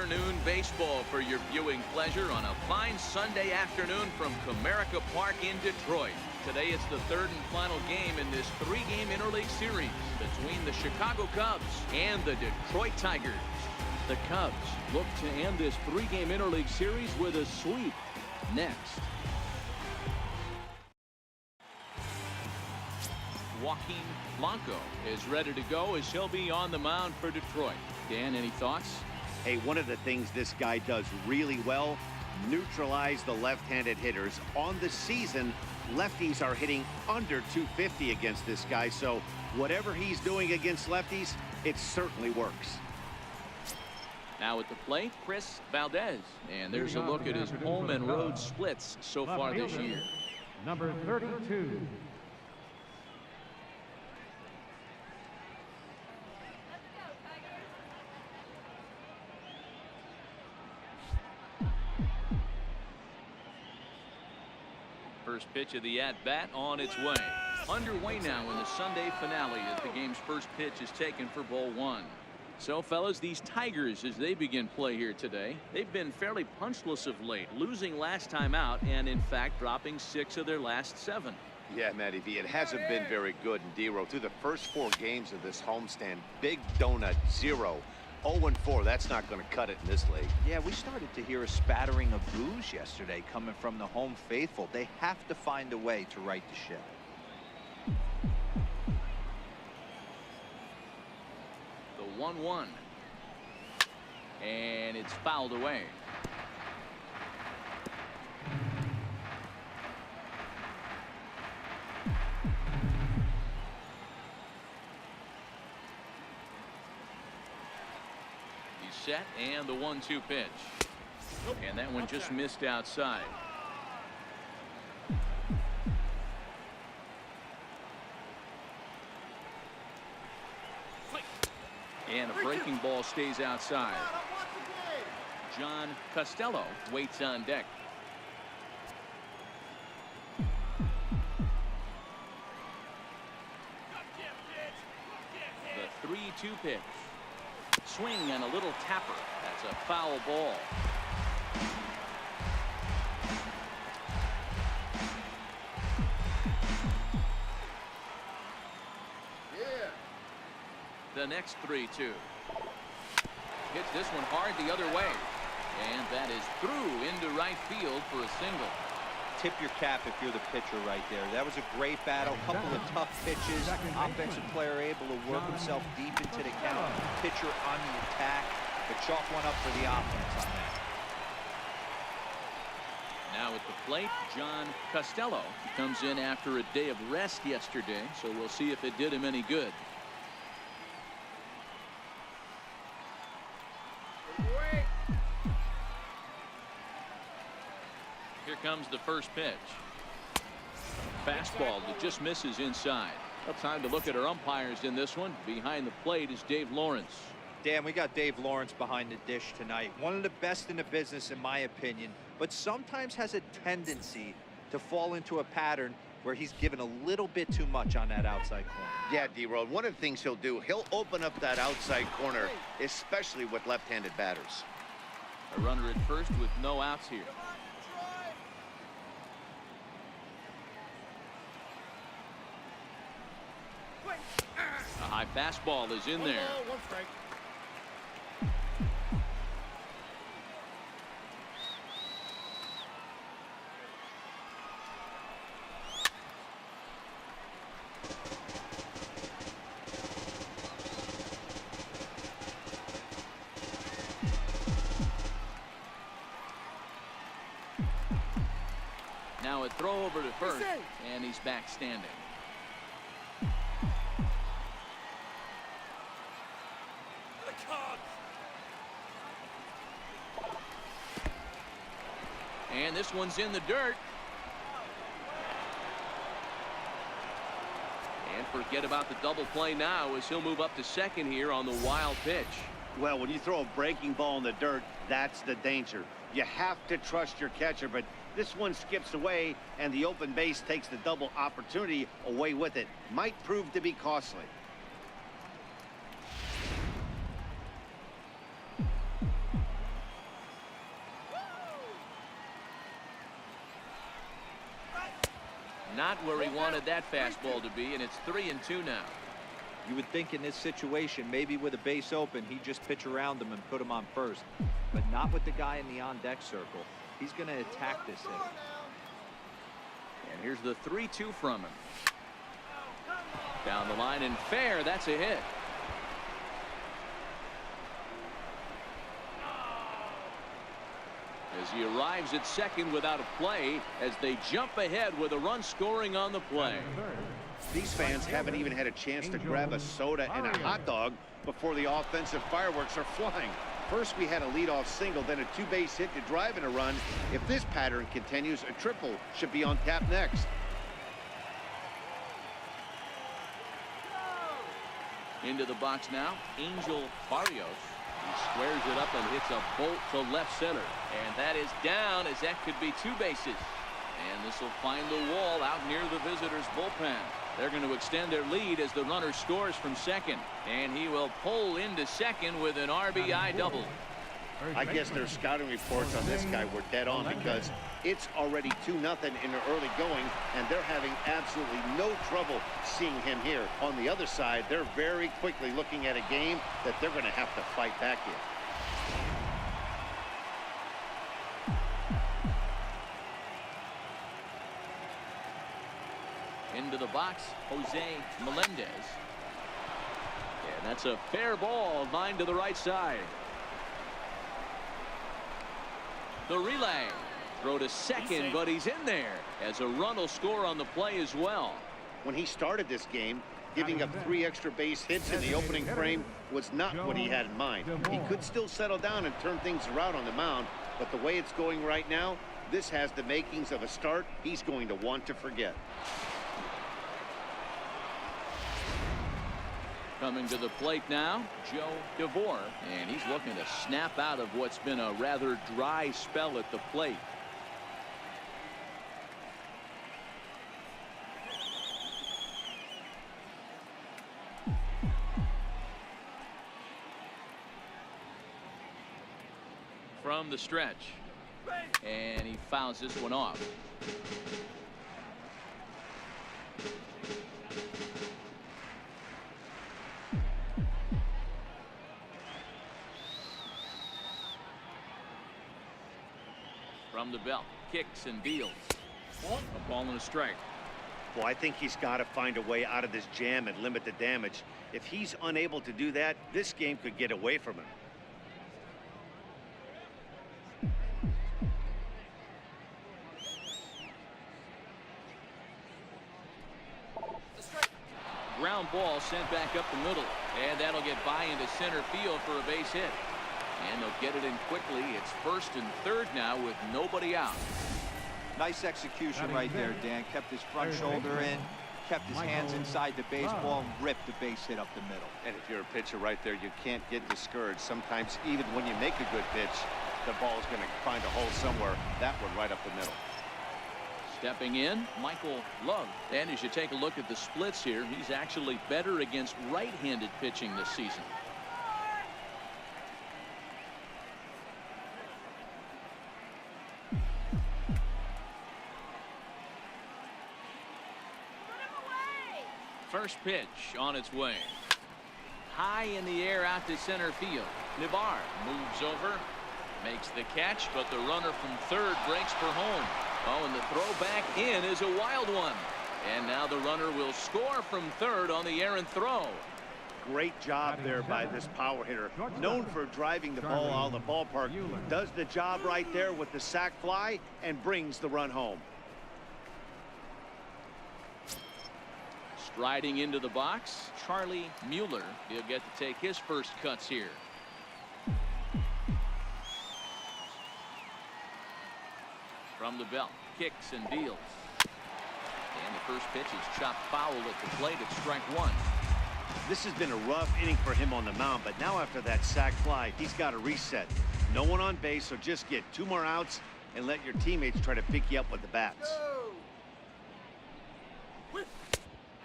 afternoon baseball for your viewing pleasure on a fine Sunday afternoon from Comerica Park in Detroit. Today it's the third and final game in this three-game interleague series between the Chicago Cubs and the Detroit Tigers. The Cubs look to end this three-game interleague series with a sweep. Next, Joaquin Blanco is ready to go as he'll be on the mound for Detroit. Dan, any thoughts? Hey, one of the things this guy does really well, neutralize the left-handed hitters. On the season, lefties are hitting under 250 against this guy, so whatever he's doing against lefties, it certainly works. Now at the plate, Chris Valdez. And there's a look at his home and road splits so far this year. Number 32. First pitch of the at-bat on its way. Underway now in the Sunday finale as the game's first pitch is taken for ball one. So, fellas, these Tigers, as they begin play here today, they've been fairly punchless of late, losing last time out and, in fact, dropping 6 of their last 7. Yeah, Matty V, it hasn't been very good in D-Row. Through the first 4 games of this homestand, big donut, 0. 0-4, that's not going to cut it in this league. Yeah, we started to hear a spattering of boos yesterday coming from the home faithful. They have to find a way to right the ship. The 1-1. And it's fouled away. Set and the 1-2 pitch, and that one just missed outside. And a breaking ball stays outside. John Costello waits on deck. The 3-2 pitch. Swing and a little tapper. That's a foul ball. Yeah. The next 3-2. Hits this one hard the other way. And that is through into right field for a single. Tip your cap if you're the pitcher right there. That was a great battle. Couple of tough pitches. Offensive player able to work himself deep into the count. Pitcher on the attack. But chalk one up for the offense on that. Now at the plate, John Costello. He comes in after a day of rest yesterday, so we'll see if it did him any good. Here comes the first pitch. Fastball that just misses inside. Well, time to look at our umpires in this one. Behind the plate is Dave Lawrence. Dan, we got Dave Lawrence behind the dish tonight. One of the best in the business, in my opinion, but sometimes has a tendency to fall into a pattern where he's given a little bit too much on that outside corner. Yeah, D-Road, one of the things he'll do, he'll open up that outside corner, especially with left-handed batters. A runner at first with no outs here. A high fastball is in there. Now a throw over to first, and he's back standing. And this one's in the dirt. And forget about the double play now as he'll move up to second here on the wild pitch. Well, when you throw a breaking ball in the dirt, that's the danger. You have to trust your catcher, but this one skips away, and the open base takes the double opportunity away with it. Might prove to be costly. Not where he wanted that fastball to be, and it's 3-2 now. You would think in this situation, maybe with a base open, he'd just pitch around him and put him on first. But not with the guy in the on-deck circle. He's going to attack this hitter. And here's the 3-2 from him. Down the line and fair. That's a hit. As he arrives at second without a play, as they jump ahead with a run scoring on the play. These fans haven't even had a chance to grab a soda and a hot dog before the offensive fireworks are flying. First, we had a leadoff single, then a two-base hit to drive in a run. If this pattern continues, a triple should be on tap next. Into the box now, Angel Barrios. He squares it up and hits a bolt to left center. And that is down, as that could be two bases. And this will find the wall out near the visitors' bullpen. They're going to extend their lead as the runner scores from second. And he will pull into second with an RBI double. I guess their scouting reports on this guy were dead on, because it's already 2-0 in the early going, and they're having absolutely no trouble seeing him here. On the other side, they're very quickly looking at a game that they're going to have to fight back in. Into the box, Jose Melendez. And that's a fair ball, line to the right side. The relay. Throw to second, but he's in there, as a run will score on the play as well. When he started this game, giving up 3 extra base hits in the opening frame was not what he had in mind. He could still settle down and turn things around on the mound, but the way it's going right now, this has the makings of a start he's going to want to forget. Coming to the plate now, Joe DeVore, and he's looking to snap out of what's been a rather dry spell at the plate. From the stretch, and he fouls this one off. From the belt, kicks and deals. A ball and a strike. Well, I think he's got to find a way out of this jam and limit the damage. If he's unable to do that, this game could get away from him. Ground ball sent back up the middle, and that'll get by into center field for a base hit. And they'll get it in quickly. It's first and third now with nobody out. Nice execution right there, Dan. Kept his front shoulder in, kept his hands inside the baseball, and ripped the base hit up the middle. And if you're a pitcher right there, you can't get discouraged. Sometimes even when you make a good pitch, the ball's going to find a hole somewhere. That one right up the middle. Stepping in, Michael Love. And as you take a look at the splits here, he's actually better against right-handed pitching this season. First pitch on its way. High in the air out to center field. Nibar moves over, makes the catch, but the runner from third breaks for home. Oh, and the throw back in is a wild one. And now the runner will score from third on the errant throw. Great job there by this power hitter. Known for driving the ball out of the ballpark. Does the job right there with the sac fly and brings the run home. Striding into the box, Charlie Mueller. He'll get to take his first cuts here. From the belt, kicks and deals. And the first pitch is chopped foul at the plate at strike one. This has been a rough inning for him on the mound, but now after that sac fly, he's got to reset. No one on base, so just get 2 more outs and let your teammates try to pick you up with the bats.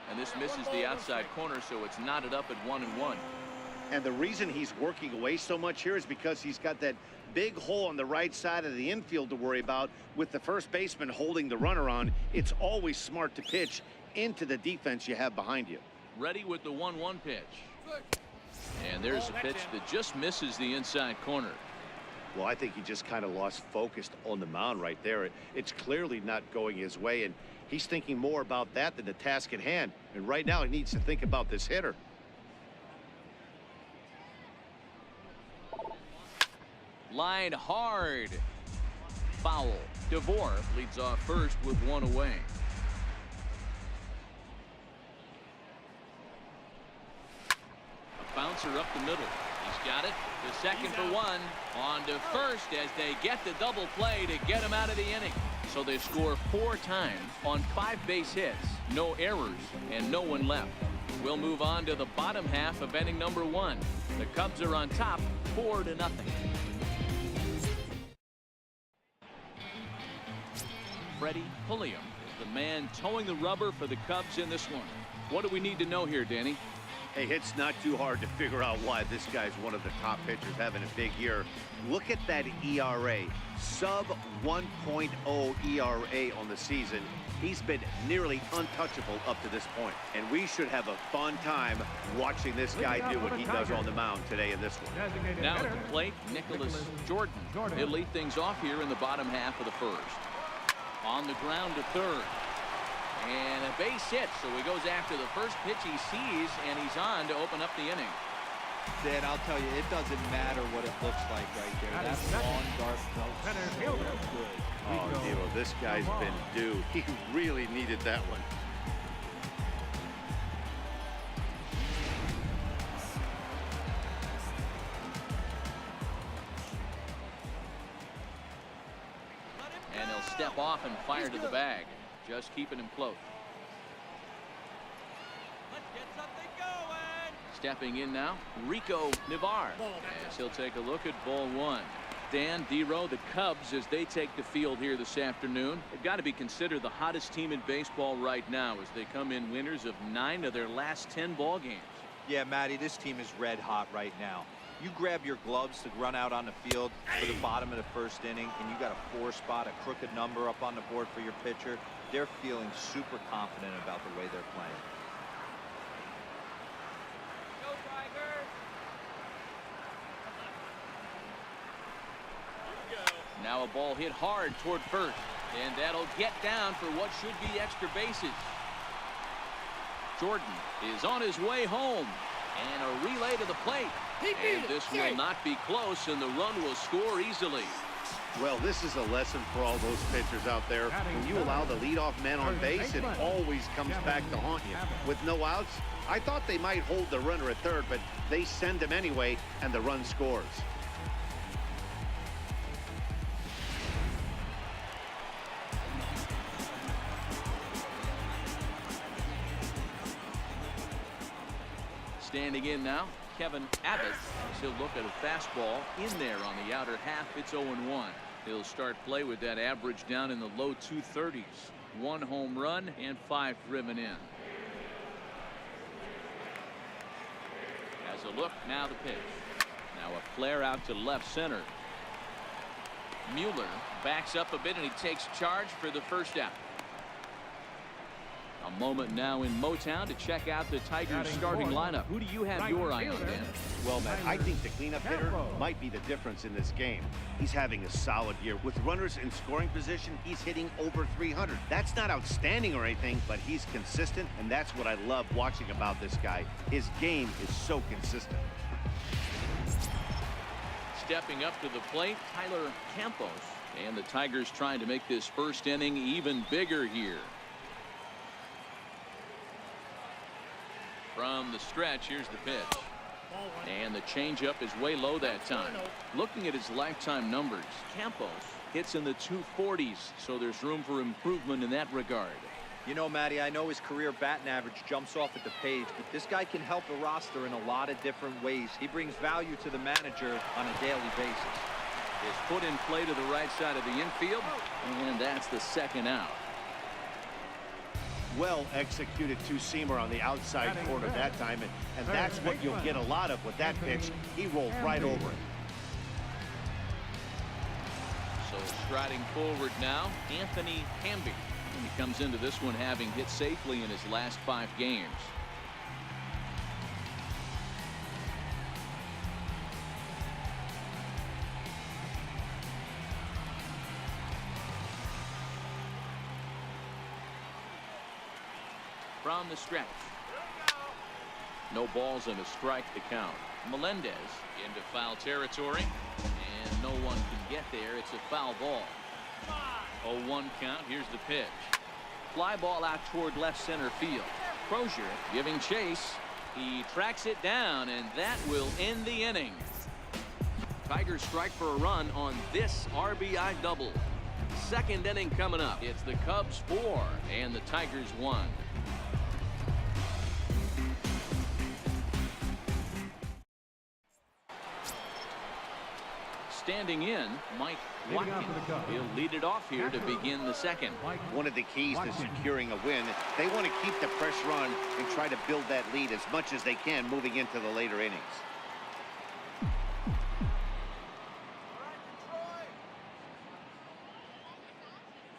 And this misses the outside corner, so it's knotted up at 1-1. And the reason he's working away so much here is because he's got that big hole on the right side of the infield to worry about. With the first baseman holding the runner on, it's always smart to pitch into the defense you have behind you. Ready with the 1-1 pitch. And there's a pitch that just misses the inside corner. Well, I think he just kind of lost focus on the mound right there. It's clearly not going his way, and he's thinking more about that than the task at hand. And right now he needs to think about this hitter. Line hard. Foul. DeVore leads off first with one away. A bouncer up the middle. He's got it. The second for one. On to first as they get the double play to get him out of the inning. So they score 4 times on 5 base hits, no errors, and no one left. We'll move on to the bottom half of inning number 1. The Cubs are on top 4-0. Freddy Pulliam is the man towing the rubber for the Cubs in this one. What do we need to know here, Danny? Hey, it's not too hard to figure out why this guy's one of the top pitchers having a big year. Look at that ERA, sub 1.0 ERA on the season. He's been nearly untouchable up to this point, and we should have a fun time watching this guy do what he does on the mound today in this one. Now at the plate, Nicholas Jordan. He'll lead things off here in the bottom half of the first. On the ground to third. And a base hit, so he goes after the first pitch he sees, and he's on to open up the inning. Dan, I'll tell you, it doesn't matter what it looks like right there. That long dart felt so good. Oh, Nero, this guy's been due. He really needed that one. And he'll step off and fire to the bag. Just keeping him close. Let's get something going. Stepping in now, Rico Navarre. As he'll take a look at ball 1. Dan, D-Row, the Cubs, as they take the field here this afternoon, they've got to be considered the hottest team in baseball right now as they come in winners of 9 of their last 10 ball games. Yeah, Matty, this team is red hot right now. You grab your gloves to run out on the field for the bottom of the first inning, and you got a 4 spot, a crooked number up on the board for your pitcher. They're feeling super confident about the way they're playing. Go Tigers! Now a ball hit hard toward first, and that'll get down for what should be extra bases. Jordan is on his way home, and a relay to the plate. And this will not be close, and the run will score easily. Well, this is a lesson for all those pitchers out there. When you allow the leadoff man on base, it always comes back to haunt you. With no outs, I thought they might hold the runner at third, but they send him anyway, and the run scores. Standing in now, Kevin Abbott. He'll look at a fastball in there on the outer half. It's 0-1. He'll start play with that average down in the low 230s. 1 home run and 5 driven in. As a look, now the pitch. Now a flare out to left center. Mueller backs up a bit and he takes charge for the first out. A moment now in Motown to check out the Tigers starting lineup. Who do you have your eye on, Dan? Well, Matt, I think the cleanup hitter might be the difference in this game. He's having a solid year. With runners in scoring position, he's hitting over 300. That's not outstanding or anything, but he's consistent, and that's what I love watching about this guy. His game is so consistent. Stepping up to the plate, Tyler Campos. And the Tigers trying to make this first inning even bigger here. From the stretch, here's the pitch. And the changeup is way low that time. Looking at his lifetime numbers, Campos hits in the 240s, so there's room for improvement in that regard. You know, Matty, I know his career batting average jumps off at the page, but this guy can help the roster in a lot of different ways. He brings value to the manager on a daily basis. Is put in play to the right side of the infield, and that's the second out. well executed two-seamer on the outside corner that time, and that's what you'll get a lot of with that pitch. He rolled right over it. So striding forward now, Anthony Hamby. He comes into this one having hit safely in his last 5 games. From the stretch. No balls and a strike to count. Melendez into foul territory, and no one can get there. It's a foul ball. 0-1 count. Here's the pitch. Fly ball out toward left center field. Crozier giving chase. He tracks it down, and that will end the inning. Tigers strike for a run on this RBI double. Second inning coming up. It's the Cubs 4 and the Tigers 1. Standing in, Mike Joaquin. He'll lead it off here to begin the second. One of the keys to securing a win, they want to keep the pressure on and try to build that lead as much as they can moving into the later innings.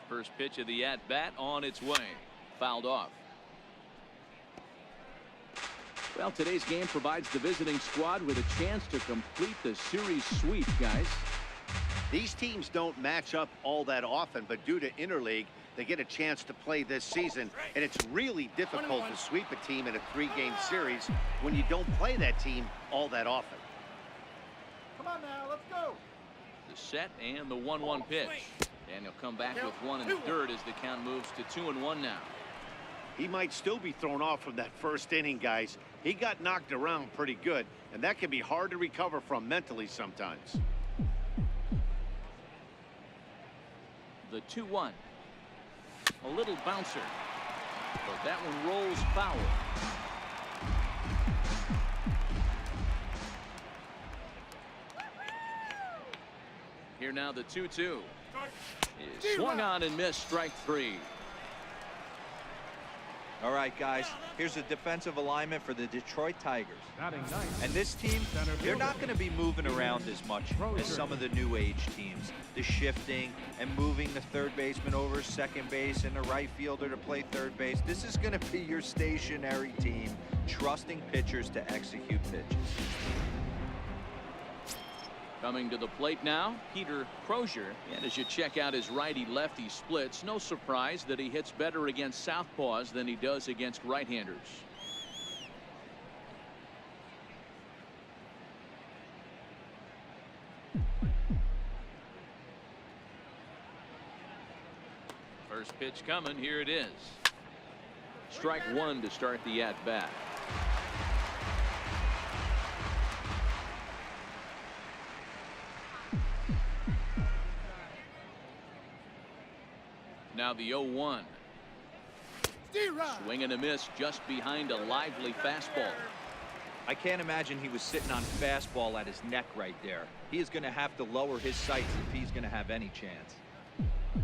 First pitch of the at-bat on its way. Fouled off. Well, today's game provides the visiting squad with a chance to complete the series sweep, guys. These teams don't match up all that often, but due to interleague, they get a chance to play this season, and it's really difficult to sweep a team in a 3-game series when you don't play that team all that often. Come on now, let's go. The set and the 1-1 pitch. And he'll come back with 1 in the third as the count moves to 2-1 now. He might still be thrown off from that first inning, guys. He got knocked around pretty good, and that can be hard to recover from mentally sometimes. The 2-1. A little bouncer. But that one rolls foul. Here now the 2-2. Is swung on and missed, strike 3. All right, guys, here's a defensive alignment for the Detroit Tigers. And this team, they're not going to be moving around as much as some of the new age teams. The shifting and moving the third baseman over second base and the right fielder to play third base. This is going to be your stationary team, trusting pitchers to execute pitches. Coming to the plate now, Peter Crozier. And as you check out his righty-lefty splits, no surprise that he hits better against southpaws than he does against right-handers. First pitch coming. Here it is. Strike 1 to start the at-bat. Now the 0-1. Swing and a miss just behind a lively fastball. I can't imagine he was sitting on fastball at his neck right there. He is going to have to lower his sights if he's going to have any chance.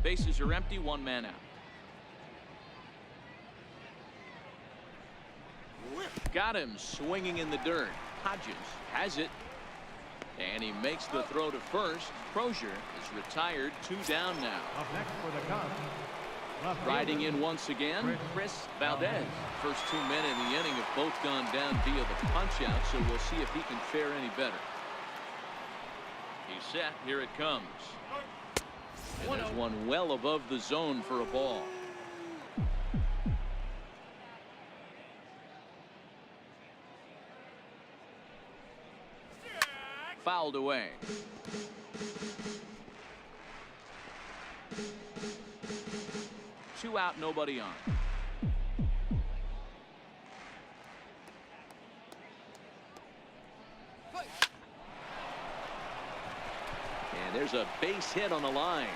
Bases are empty, 1 man out. Got him swinging in the dirt. Hodges has it. And he makes the throw to first. Crozier is retired, 2 down now. Up next for the Cubs. Riding in once again, Chris Valdez. First 2 men in the inning have both gone down via the punch-out, so we'll see if he can fare any better. He's set. Here it comes. And there's one well above the zone for a ball. Fouled away. Two out, nobody on. And there's a base hit on the line.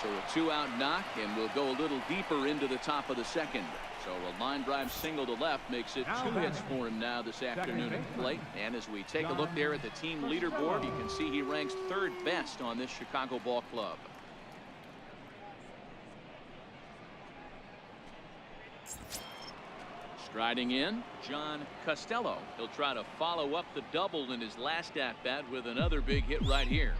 So a 2-out knock, and we'll go a little deeper into the top of the second. So a line drive single to left makes it 2 hits for him now this afternoon at the plate. And as we take a look there at the team leaderboard, you can see he ranks 3rd best on this Chicago ball club. Striding in, John Costello. He'll try to follow up the double in his last at-bat with another big hit right here.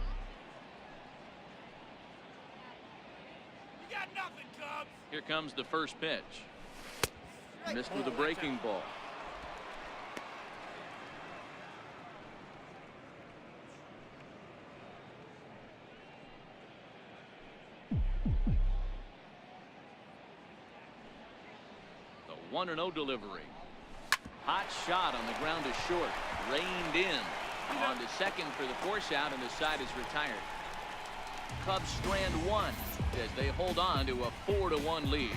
You got nothing, Cubs. Here comes the first pitch. Missed with a breaking ball. The 1-0 delivery. Hot shot on the ground to short. Reined in. On to second for the force out, and the side is retired. Cubs strand one as they hold on to a 4-1 lead.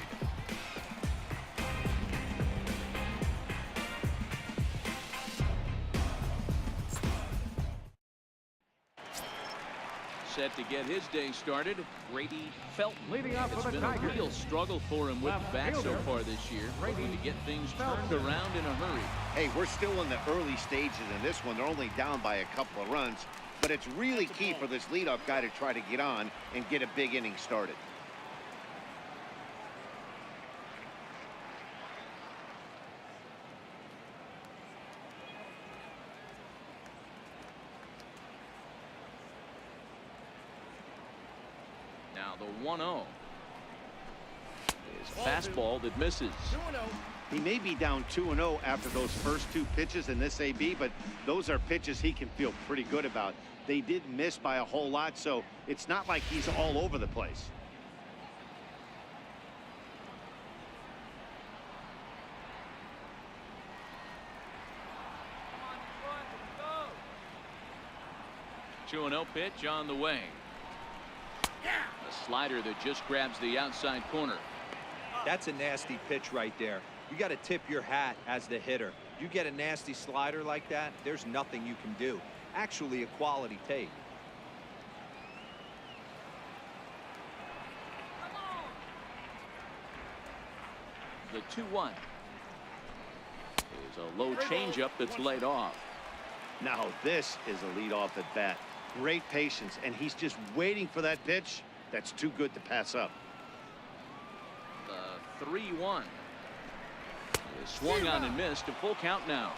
Set to get his day started, Brady Felton. Leading off It's for the been a Tigers. real struggle for him with the Left bat so fielder, far this year. Looking to get things turned Felton. around in a hurry. Hey, we're still in the early stages in this one. They're only down by a couple of runs, but it's really key for this leadoff guy to try to get on and get a big inning started. Now the 1-0 is a fastball that misses. 2-0. He may be down 2-0 after those first two pitches in this AB, but those are pitches he can feel pretty good about. They did miss by a whole lot, so it's not like he's all over the place. Come on, 2-0 pitch on the way. A slider that just grabs the outside corner. That's a nasty pitch right there. You got to tip your hat as the hitter. You get a nasty slider like that, there's nothing you can do. Actually a quality take. The 2-1 is a low changeup that's laid off. Now this is a leadoff at bat. Great patience, and he's just waiting for that pitch. That's too good to pass up. The 3-1 is swung on and missed. A full count now.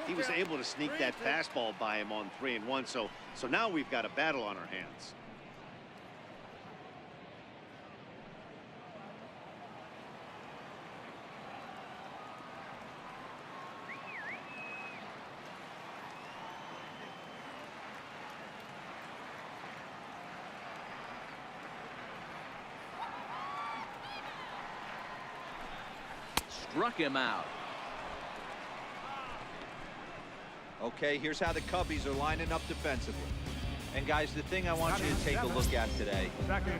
He was able to sneak that fastball by him on 3-1, so now we've got a battle on our hands. Struck him out. Okay, here's how the Cubbies are lining up defensively. And guys, the thing I want you to take a look at today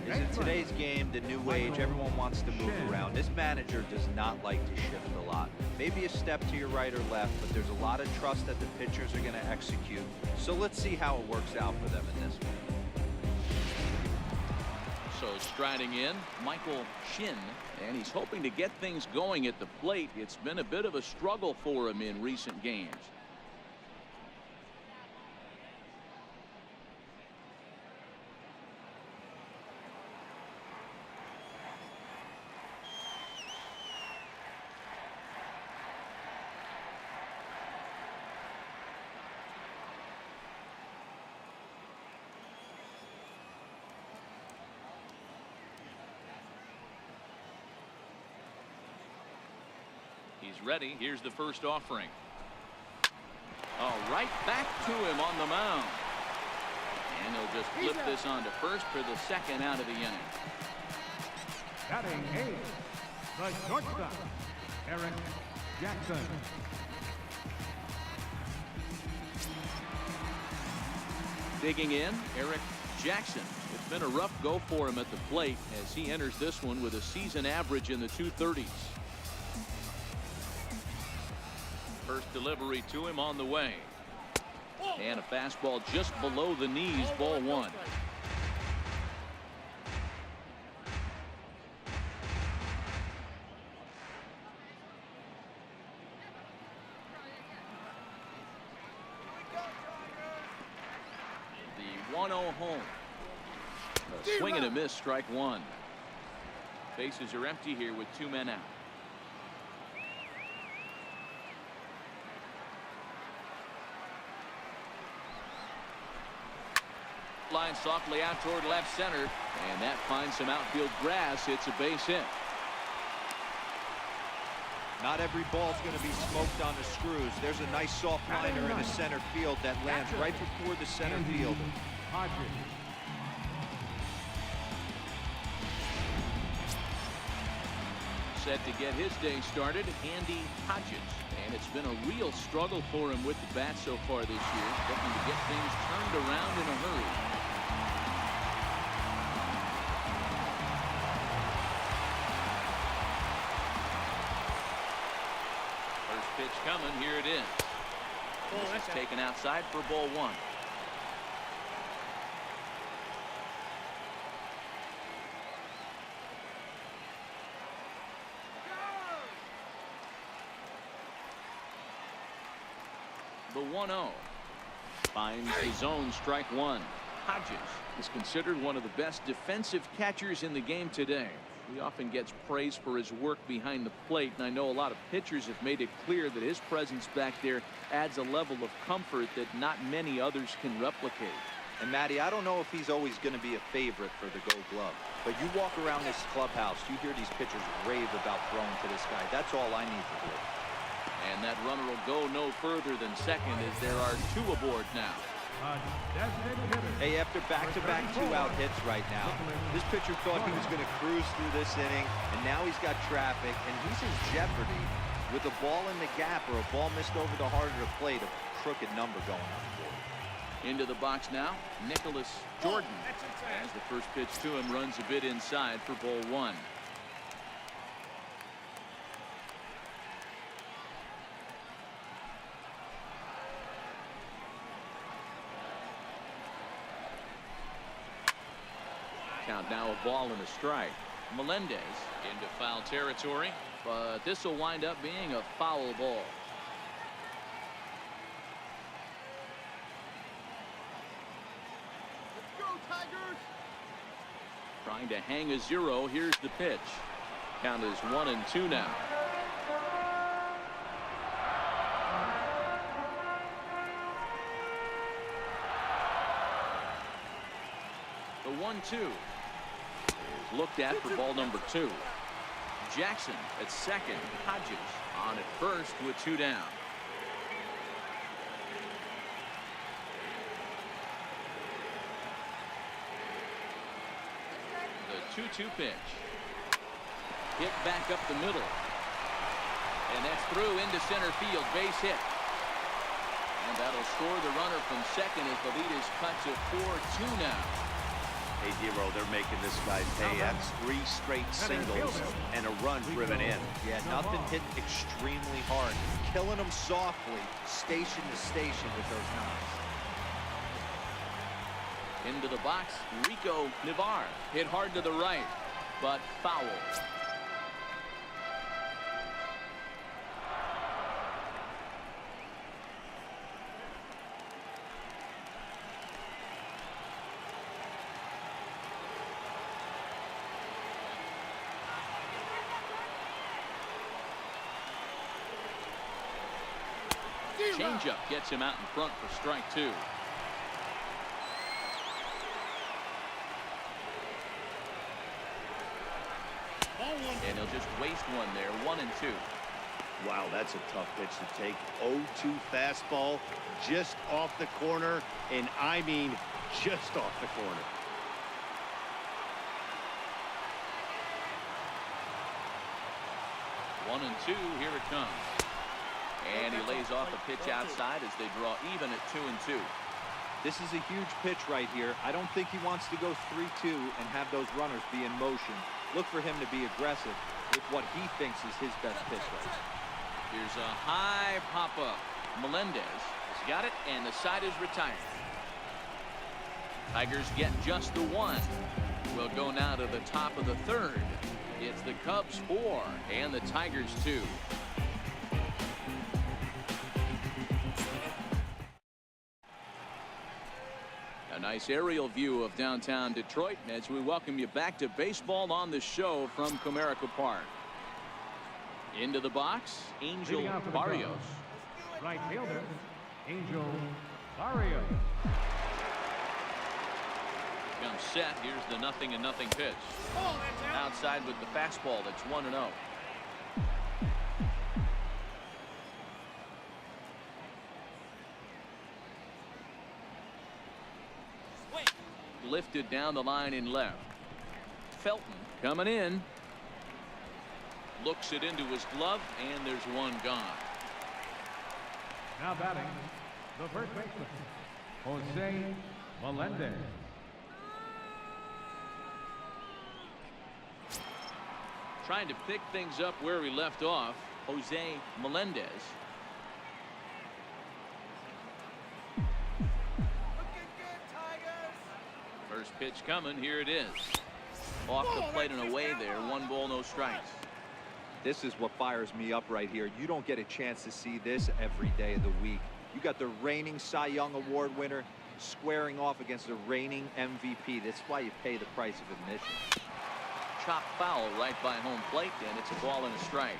is in today's game, the new age, everyone wants to move around. This manager does not like to shift a lot. Maybe a step to your right or left, but there's a lot of trust that the pitchers are going to execute. So let's see how it works out for them in this one. So striding in, Michael Shin, and he's hoping to get things going at the plate. It's been a bit of a struggle for him in recent games. He's ready. Here's the first offering. Oh, right back to him on the mound. And he'll just flip this on to first for the second out of the inning. Batting eighth, the shortstop, Eric Jackson. Digging in, Eric Jackson. It's been a rough go for him at the plate as he enters this one with a season average in the 230s. First delivery to him on the way. And a fastball just below the knees, ball one. The 1-0 home. A swing and a miss, strike one. Bases are empty here with two men out. line softly out toward left center, and that finds some outfield grass. It's a base hit. Not every ball's going to be smoked on the screws. There's a nice soft liner in the center field that lands right before the center field. Set to get his day started, Andy Hodges. And it's been a real struggle for him with the bat so far this year, looking to get things turned around in a hurry. First pitch coming, here it is. This is taken outside for ball one. The 1-0 finds the zone, strike one. Hodges is considered one of the best defensive catchers in the game today. He often gets praise for his work behind the plate, and I know a lot of pitchers have made it clear that his presence back there adds a level of comfort that not many others can replicate. And Matty, I don't know if he's always going to be a favorite for the Gold Glove, but you walk around this clubhouse, you hear these pitchers rave about throwing to this guy. That's all I need to do. And that runner will go no further than second as there are two aboard now. Hey, after back-to-back two-out hits right now, this pitcher thought he was going to cruise through this inning, and now he's got traffic, and he's in jeopardy with a ball in the gap or a ball missed over the heart of the plate, a crooked number going on for him. Into the box now, Nicholas Jordan. As the first pitch to him runs a bit inside for ball one. Count now a ball and a strike. Melendez into foul territory, but this will wind up being a foul ball. Let's go, Tigers! Trying to hang a zero. Here's the pitch. Count is 1-2 now. The 1-2 is looked at for ball number 2. Jackson at second. Hodges on at first with 2 down. The 2-2 pitch. Hit back up the middle. And that's through into center field. Base hit. And that'll score the runner from second as the lead is cut to 4-2 now. Hey, Dero, they're making this guy pay. That's 3 straight singles and a run driven in. Yeah, nothing hit extremely hard. Killing them softly, station to station with those knocks. Into the box, Rico Navar. Hit hard to the right, but foul. Changeup gets him out in front for strike 2. And he'll just waste one there. 1-2. Wow, that's a tough pitch to take. 0-2 fastball just off the corner, and I mean just off the corner. One and two. Here it comes. And he lays off a pitch outside as they draw even at 2-2. This is a huge pitch right here. I don't think he wants to go 3-2 and have those runners be in motion. Look for him to be aggressive with what he thinks is his best pitch right now. Here's a high pop-up. Melendez has got it, and the side is retired. Tigers get just the one. We'll go now to the top of the third. It's the Cubs 4 and the Tigers 2. A nice aerial view of downtown Detroit as we welcome you back to baseball on the show from Comerica Park. Into the box, Angel Barrios. Right fielder, Angel Barrios. Comes set. Here's the 0-0 pitch. Outside with the fastball. That's 1-0. Lifted down the line in left. Felton coming in. Looks it into his glove, and there's one gone. Now batting, the first baseman, Jose Melendez. Trying to pick things up where he left off, Jose Melendez. First pitch coming. Here it is. Off the plate and away there. 1 ball, no strikes. This is what fires me up right here. You don't get a chance to see this every day of the week. You got the reigning Cy Young Award winner squaring off against the reigning MVP. That's why you pay the price of admission. Chop foul right by home plate, and it's a ball and a strike.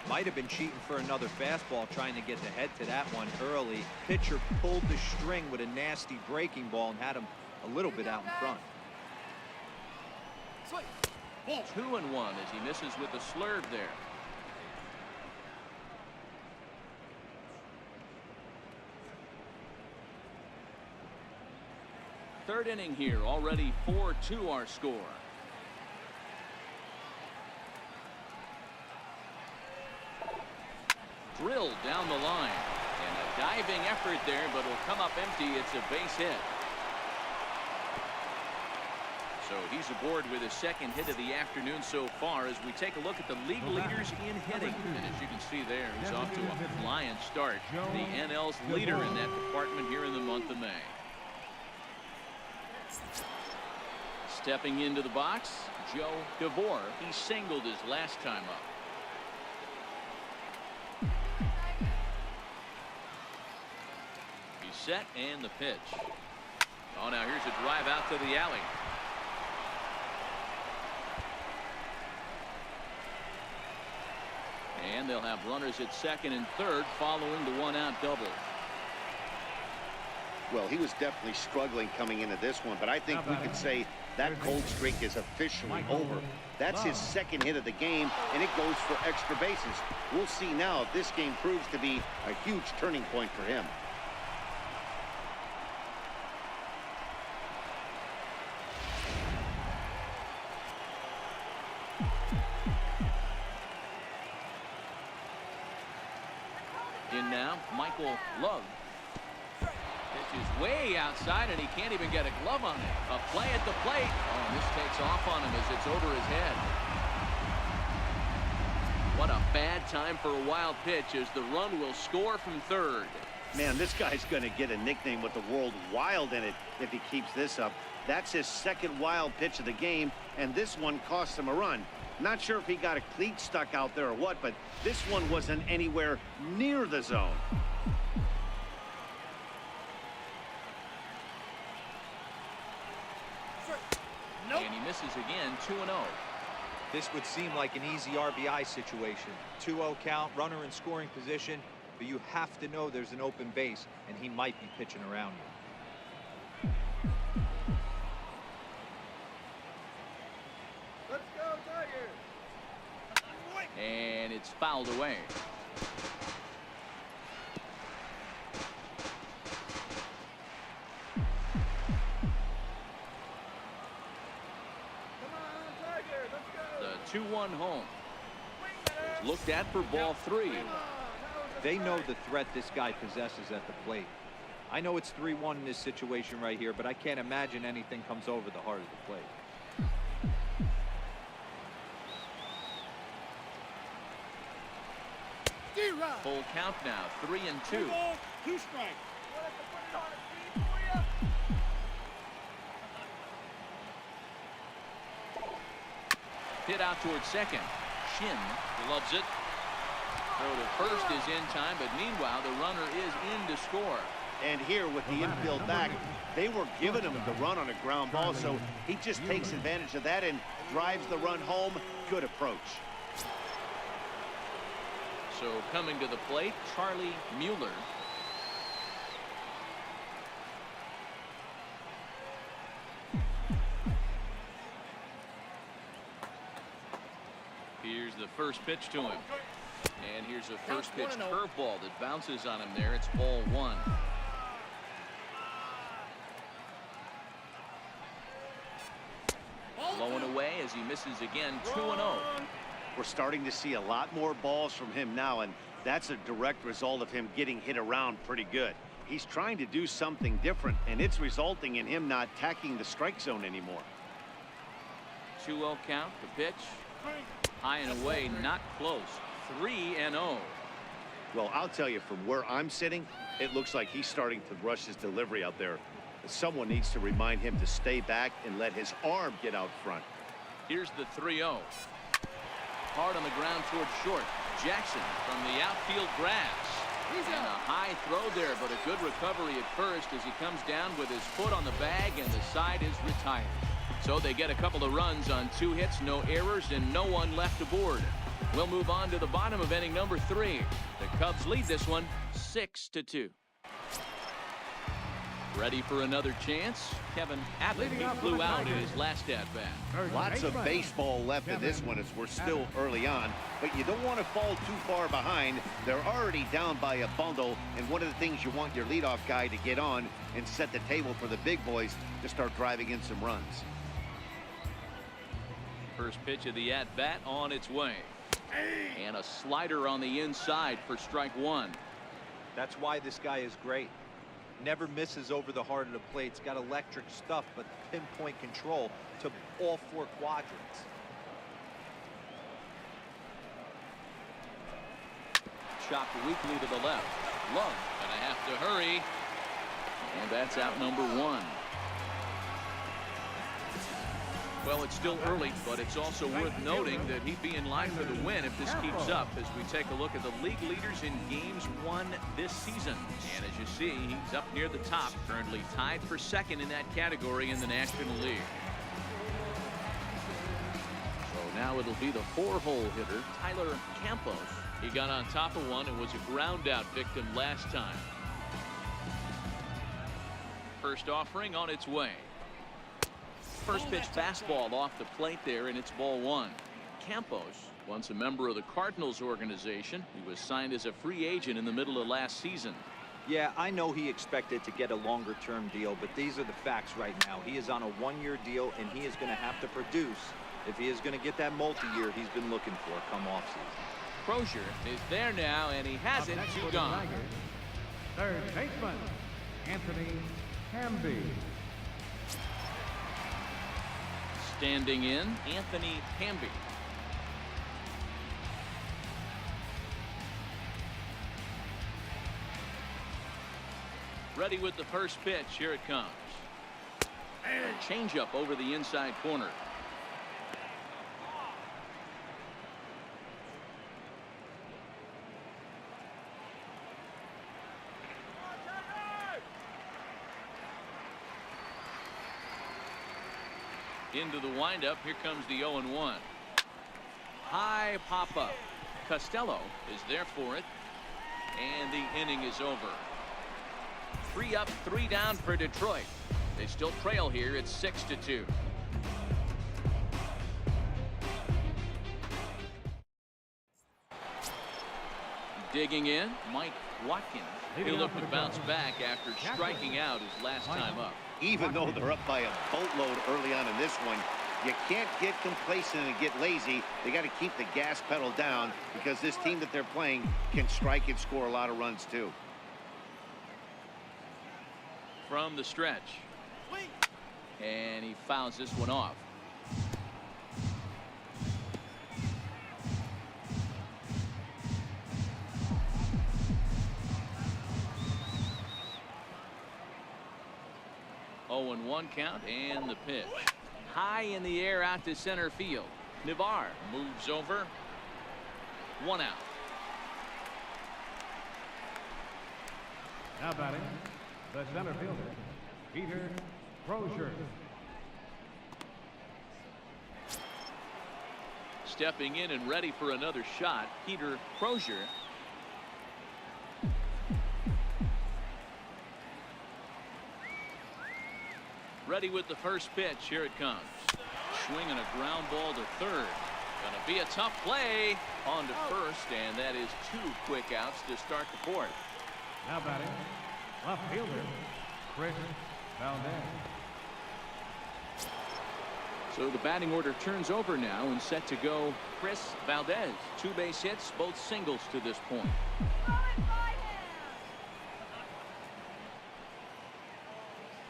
Might have been cheating for another fastball, trying to get the head to that one early. Pitcher pulled the string with a nasty breaking ball and had him a little bit out in front. 2-1 as he misses with the slurve there. Third inning here, already 4-2 our score. Drilled down the line, and a diving effort there, but it'll come up empty. It's a base hit. So he's aboard with his second hit of the afternoon so far as we take a look at the league leaders in hitting. And as you can see there, he's off to a flying start. The NL's leader in that department here in the month of May. Stepping into the box, Joe DeVore. He singled his last time up. He's set and the pitch. Oh, now here's a drive out to the alley. And they'll have runners at second and third following the 1-out double. Well, he was definitely struggling coming into this one, but I think we could say that cold streak is officially over. That's his second hit of the game, and it goes for extra bases. We'll see now if this game proves to be a huge turning point for him. In now, Michael Love. Pitch is way outside, and he can't even get a glove on it. A play at the plate. Oh, and this takes off on him as it's over his head. What a bad time for a wild pitch as the run will score from third. Man, this guy's going to get a nickname with the word wild in it if he keeps this up. That's his second wild pitch of the game, and this one cost him a run. Not sure if he got a cleat stuck out there or what, but this one wasn't anywhere near the zone. And he misses again, 2-0. This would seem like an easy RBI situation. 2-0 count, runner in scoring position, but you have to know there's an open base, and he might be pitching around you. Let's go, Tigers! And it's fouled away. Come on, Tigers, let's go! The 2-1 home. It's looked at for ball 3. They know the threat this guy possesses at the plate. I know it's 3-1 in this situation right here, but I can't imagine anything comes over the heart of the plate. Full count now, 3-2. 2 strikes. Hit out towards second. Shin loves it. Throw to first is in time, but meanwhile the runner is in to score. And here with the infield back, they were giving him the run on a ground ball, so he just takes advantage of that and drives the run home. Good approach. So coming to the plate, Charlie Mueller. first pitch to him. And here's a first pitch curveball that bounces on him there. It's ball one. Blowing away as he misses again. 2-0. We're starting to see a lot more balls from him now, and that's a direct result of him getting hit around pretty good. He's trying to do something different, and it's resulting in him not tacking the strike zone anymore. 2-0 count. The pitch. High and away, not close. 3-0. Well, I'll tell you, from where I'm sitting, it looks like he's starting to rush his delivery out there. Someone needs to remind him to stay back and let his arm get out front. Here's the 3-0. Hard on the ground towards short. Jackson from the outfield grabs. And a high throw there, but a good recovery at first as he comes down with his foot on the bag, and the side is retired. So they get a couple of runs on 2 hits, no errors, and no one left aboard. We'll move on to the bottom of inning number 3. The Cubs lead this one 6-2. Ready for another chance? Kevin Abbott flew out in his last at-bat. Lots of baseball left in this one as we're still early on, but you don't want to fall too far behind. They're already down by a bundle, and one of the things you want your leadoff guy to get on and set the table for the big boys to start driving in some runs. First pitch of the at-bat on its way. And a slider on the inside for strike one. That's why this guy is great. Never misses over the heart of the plate. He's got electric stuff, but pinpoint control to all 4 quadrants. Chopped weakly to the left. Love gonna have to hurry. And that's out number 1. Well, it's still early, but it's also worth noting that he'd be in line for the win if this keeps up as we take a look at the league leaders in games won this season. And as you see, he's up near the top, currently tied for second in that category in the National League. So now it'll be the 4-hole hitter, Tyler Campos. He got on top of one and was a ground out victim last time. First offering on its way. First pitch fastball off the plate there, and it's ball one. Campos, once a member of the Cardinals organization, he was signed as a free agent in the middle of last season. Yeah, I know he expected to get a longer-term deal, but these are the facts right now. He is on a 1-year deal, and he is going to have to produce if he is going to get that multi-year he's been looking for come offseason. Crozier is there now, and he has it. 2 gone. Third baseman, Anthony Hamby. Standing in, Anthony Hamby. Ready with the first pitch. Here it comes. And a changeup over the inside corner. Into the windup. Here comes the 0-1. High pop up. Costello is there for it. And the inning is over. 3 up, 3 down for Detroit. They still trail here. It's 6-2. Digging in, Mike Watkins. He'll look to bounce back after striking out his last time up. Even though they're up by a boatload early on in this one, you can't get complacent and get lazy. They got to keep the gas pedal down because this team that they're playing can strike and score a lot of runs too. From the stretch. And he fouls this one off. Oh, and 1 count, and the pitch. High in the air out to center field. Navar moves over. 1 out. Now batting, the center fielder, Peter Crozier. Stepping in and ready for another shot, Peter Crozier. Ready with the first pitch. Here it comes. Swinging a ground ball to third. Gonna be a tough play on to first, and that is 2 quick outs to start the 4th. Now batting, left fielder, Chris Valdez. So the batting order turns over now, and set to go Chris Valdez. 2 base hits, both singles to this point.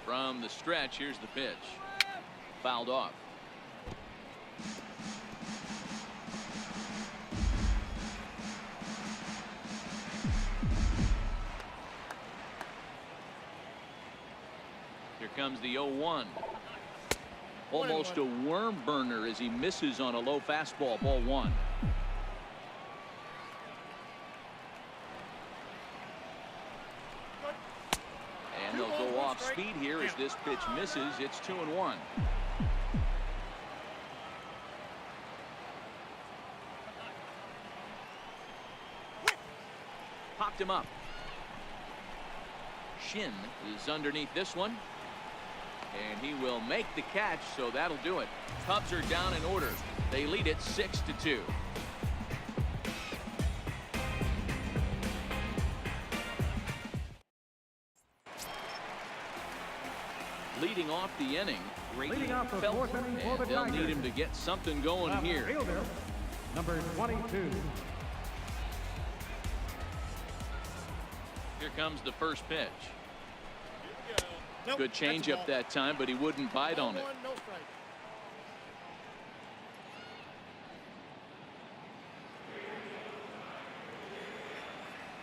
From the stretch, here's the pitch. Fouled off. Here comes the 0-1. Almost a worm burner as he misses on a low fastball. Ball 1. And they'll go off speed here as this pitch misses. It's 2-1. Popped him up. Shin is underneath this one. And he will make the catch, so that'll do it. Cubs are down in order. They lead it 6-2. Leading off the inning, Leading off the Felton, 4th inning for the and they'll Tigers. need him to get something going Left here. fielder, number 22. Here comes the first pitch. Nope, Good that's a changeup ball. that time, but he wouldn't bite on it. 1, no strike.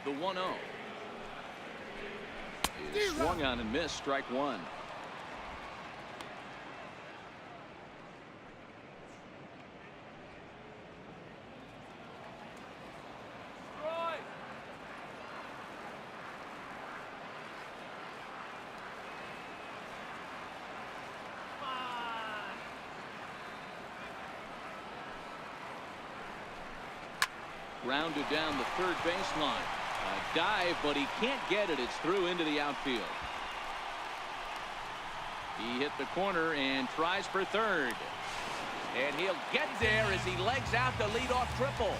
The 1-0 is swung on and missed. Strike 1. Rounded down the third baseline. A dive, but he can't get it. It's through into the outfield. He hit the corner and tries for third. And he'll get there as he legs out the leadoff triple.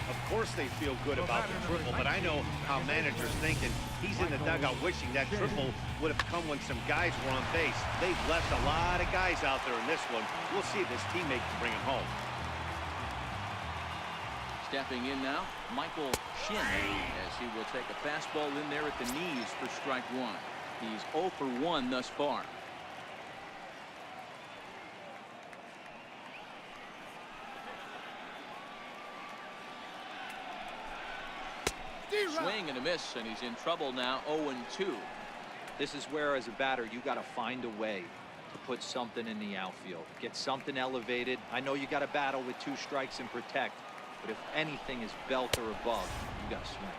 Of course they feel good about the triple, but I know how managers think, and he's in the dugout wishing that triple would have come when some guys were on base. They've left a lot of guys out there in this one. We'll see if his teammate can bring him home. Stepping in now, Michael Shin, as he will take a fastball in there at the knees for strike 1. He's 0 for 1 thus far. Swing and a miss, and he's in trouble now. 0-2. This is where, as a batter, you got to find a way to put something in the outfield. Get something elevated. I know you got to battle with 2 strikes and protect, but if anything is belt or above, you got to swing.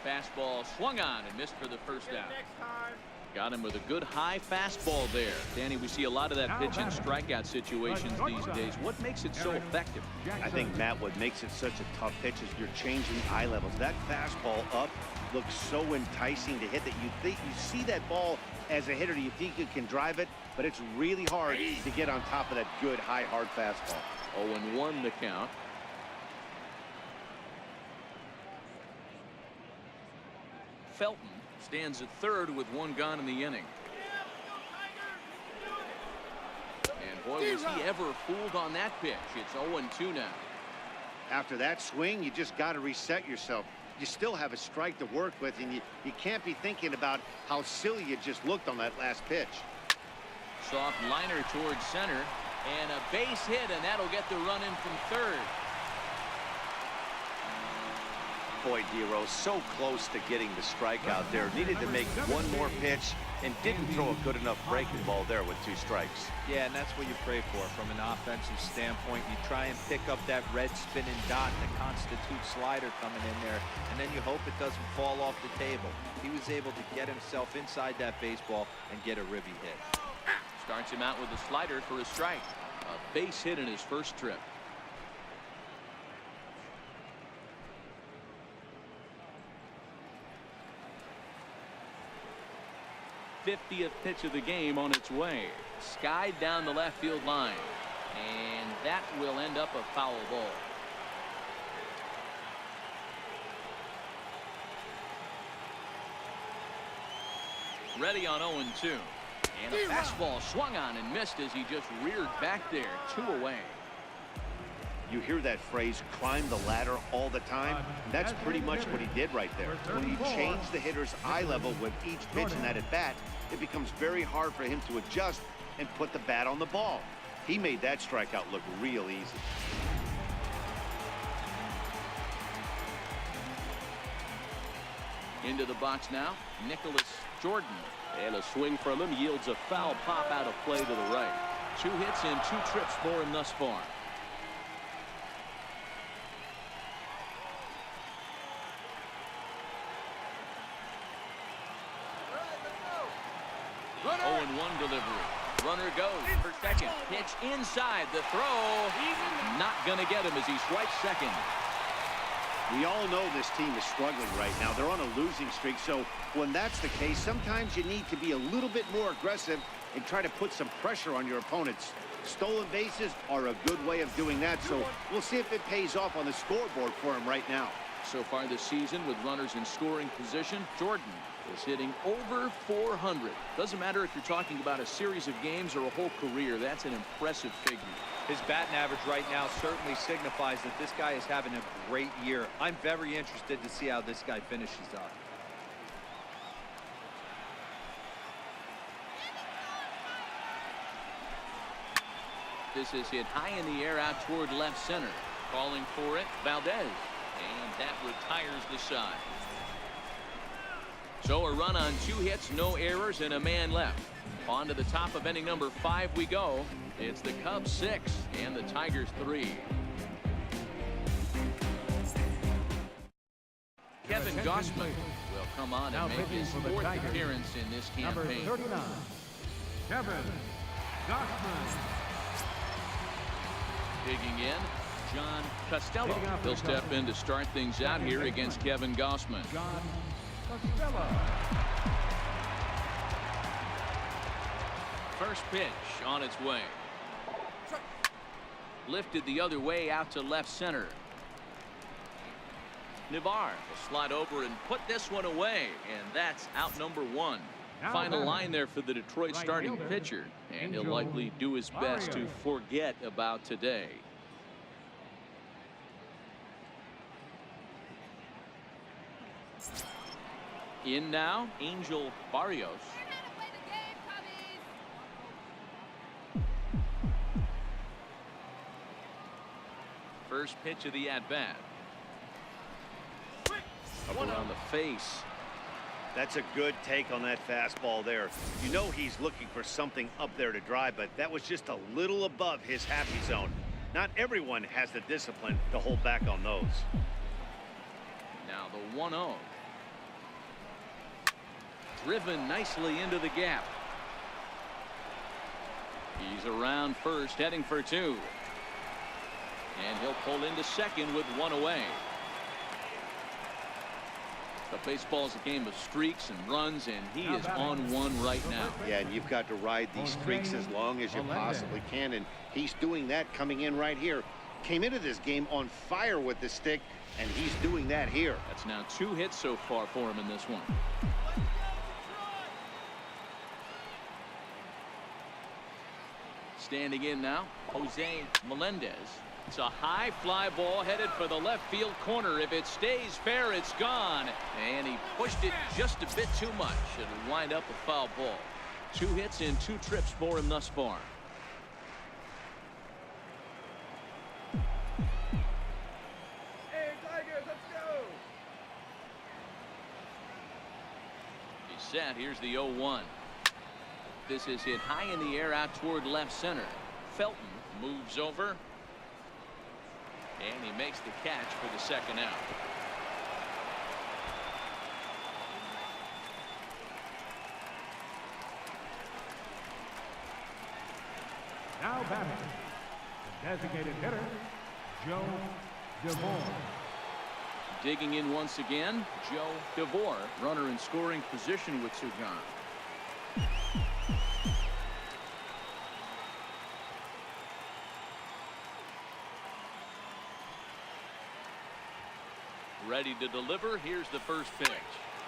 Fastball swung on and missed for the first out. Next time. Got him with a good high fastball there. Danny, we see a lot of that pitch in strikeout situations these days. What makes it so effective? I think, Matt, what makes it such a tough pitch is you're changing eye levels. That fastball up looks so enticing to hit that you see that ball as a hitter, you think you can drive it, but it's really hard to get on top of that good high hard fastball. 0-1 the count. Felton stands at third with 1 gone in the inning. And boy, was he ever fooled on that pitch. It's 0-2 now. After that swing, you just got to reset yourself. You still have a strike to work with, and you can't be thinking about how silly you just looked on that last pitch. Soft liner towards center, and a base hit, and that'll get the run in from third. Boy, Dero, so close to getting the strikeout there. Needed to make one more pitch and didn't throw a good enough breaking ball there with 2 strikes. Yeah, and that's what you pray for from an offensive standpoint. You try and pick up that red spinning dot that constitutes slider coming in there, and then you hope it doesn't fall off the table. He was able to get himself inside that baseball and get a ribby hit. Starts him out with a slider for a strike. A base hit in his first trip. 50th pitch of the game on its way. Skied down the left field line. And that will end up a foul ball. Ready on 0-2. And a fastball swung on and missed as he just reared back there. 2 away. You hear that phrase, climb the ladder, all the time. That's pretty much what he did right there. When you change the hitter's eye level with each pitch in that at-bat, it becomes very hard for him to adjust and put the bat on the ball. He made that strikeout look real easy. Into the box now, Nicholas Jordan. And a swing from him yields a foul pop out of play to the right. 2 hits and 2 trips for him thus far. Runner. 0-1 delivery. Runner goes for second. Pitch inside. The throw. Not going to get him as he swipes second. We all know this team is struggling right now. They're on a losing streak, so when that's the case, sometimes you need to be a little bit more aggressive and try to put some pressure on your opponents. Stolen bases are a good way of doing that, so we'll see if it pays off on the scoreboard for him right now. So far this season, with runners in scoring position, Jordan is hitting over 400. Doesn't matter if you're talking about a series of games or a whole career. That's an impressive figure. His batting average right now certainly signifies that this guy is having a great year. I'm very interested to see how this guy finishes up. This is hit high in the air out toward left center. Calling for it, Valdez. And that retires the side. So a run on 2 hits, no errors, and a man left. On to the top of inning number 5 we go. It's the Cubs 6 and the Tigers 3. Kevin Gausman will come on and make his 4th appearance in this campaign. Number 39, Kevin Gausman. Digging in, John Costello. He'll step in to start things out here against Kevin Gausman. John Costello. First pitch on its way. Lifted the other way out to left center. Navarre will slide over and put this one away, and that's out number 1. Final line there for the Detroit starting pitcher, and he'll likely do his best to forget about today. In now, Angel Barrios. First pitch of the at-bat. Up around the face. That's a good take on that fastball there. You know he's looking for something up there to drive, but that was just a little above his happy zone. Not everyone has the discipline to hold back on those. Now the 1-0. Driven nicely into the gap. He's around first, heading for 2. And he'll pull into second with 1 away. But baseball's a game of streaks and runs, and he is on one right now. Yeah, and you've got to ride these streaks as long as you possibly can, and he's doing that coming in right here. Came into this game on fire with the stick, and he's doing that here. That's now 2 hits so far for him in this one. Standing in now, Jose Melendez. It's a high fly ball headed for the left field corner. If it stays fair, it's gone. And he pushed it just a bit too much. It'll wind up a foul ball. 2 hits and 2 trips for him thus far. Hey, Tigers, let's go. He's set. Here's the 0-1. This is hit high in the air out toward left center. Felton moves over. And he makes the catch for the second out. Now batting, the designated hitter, Joe DeVore. Digging in once again, Joe DeVore, runner in scoring position with 2 gone. Ready to deliver. Here's the first pitch.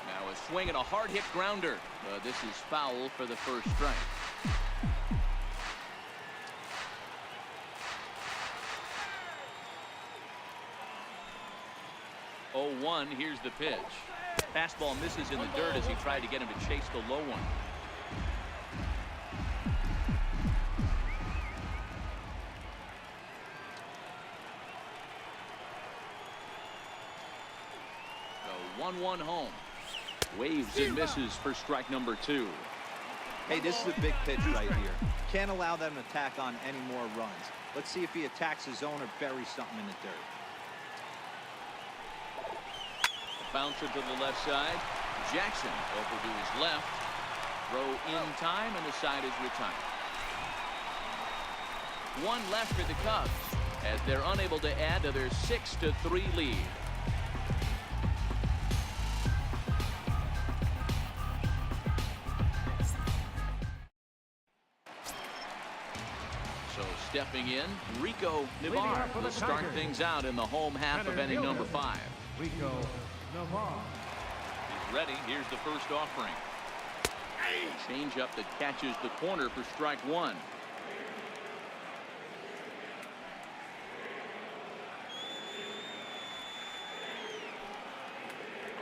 Now a swing and a hard hit grounder. This is foul for the first strike. 0-1. Here's the pitch. Fastball misses in the dirt as he tried to get him to chase the low one. The 1-1 home. Waves and misses for strike number 2. Hey, this is a big pitch right here. Can't allow them to tack on any more runs. Let's see if he attacks his zone or buries something in the dirt. Bouncer to the left side. Jackson over to his left. Throw in time, and the side is retired. One left for the Cubs as they're unable to add to their 6-3 lead. So stepping in, Rico Navarre will start things out in the home half of inning number 5. Rico Navarre. He's ready. Here's the first offering. Change up that catches the corner for strike 1.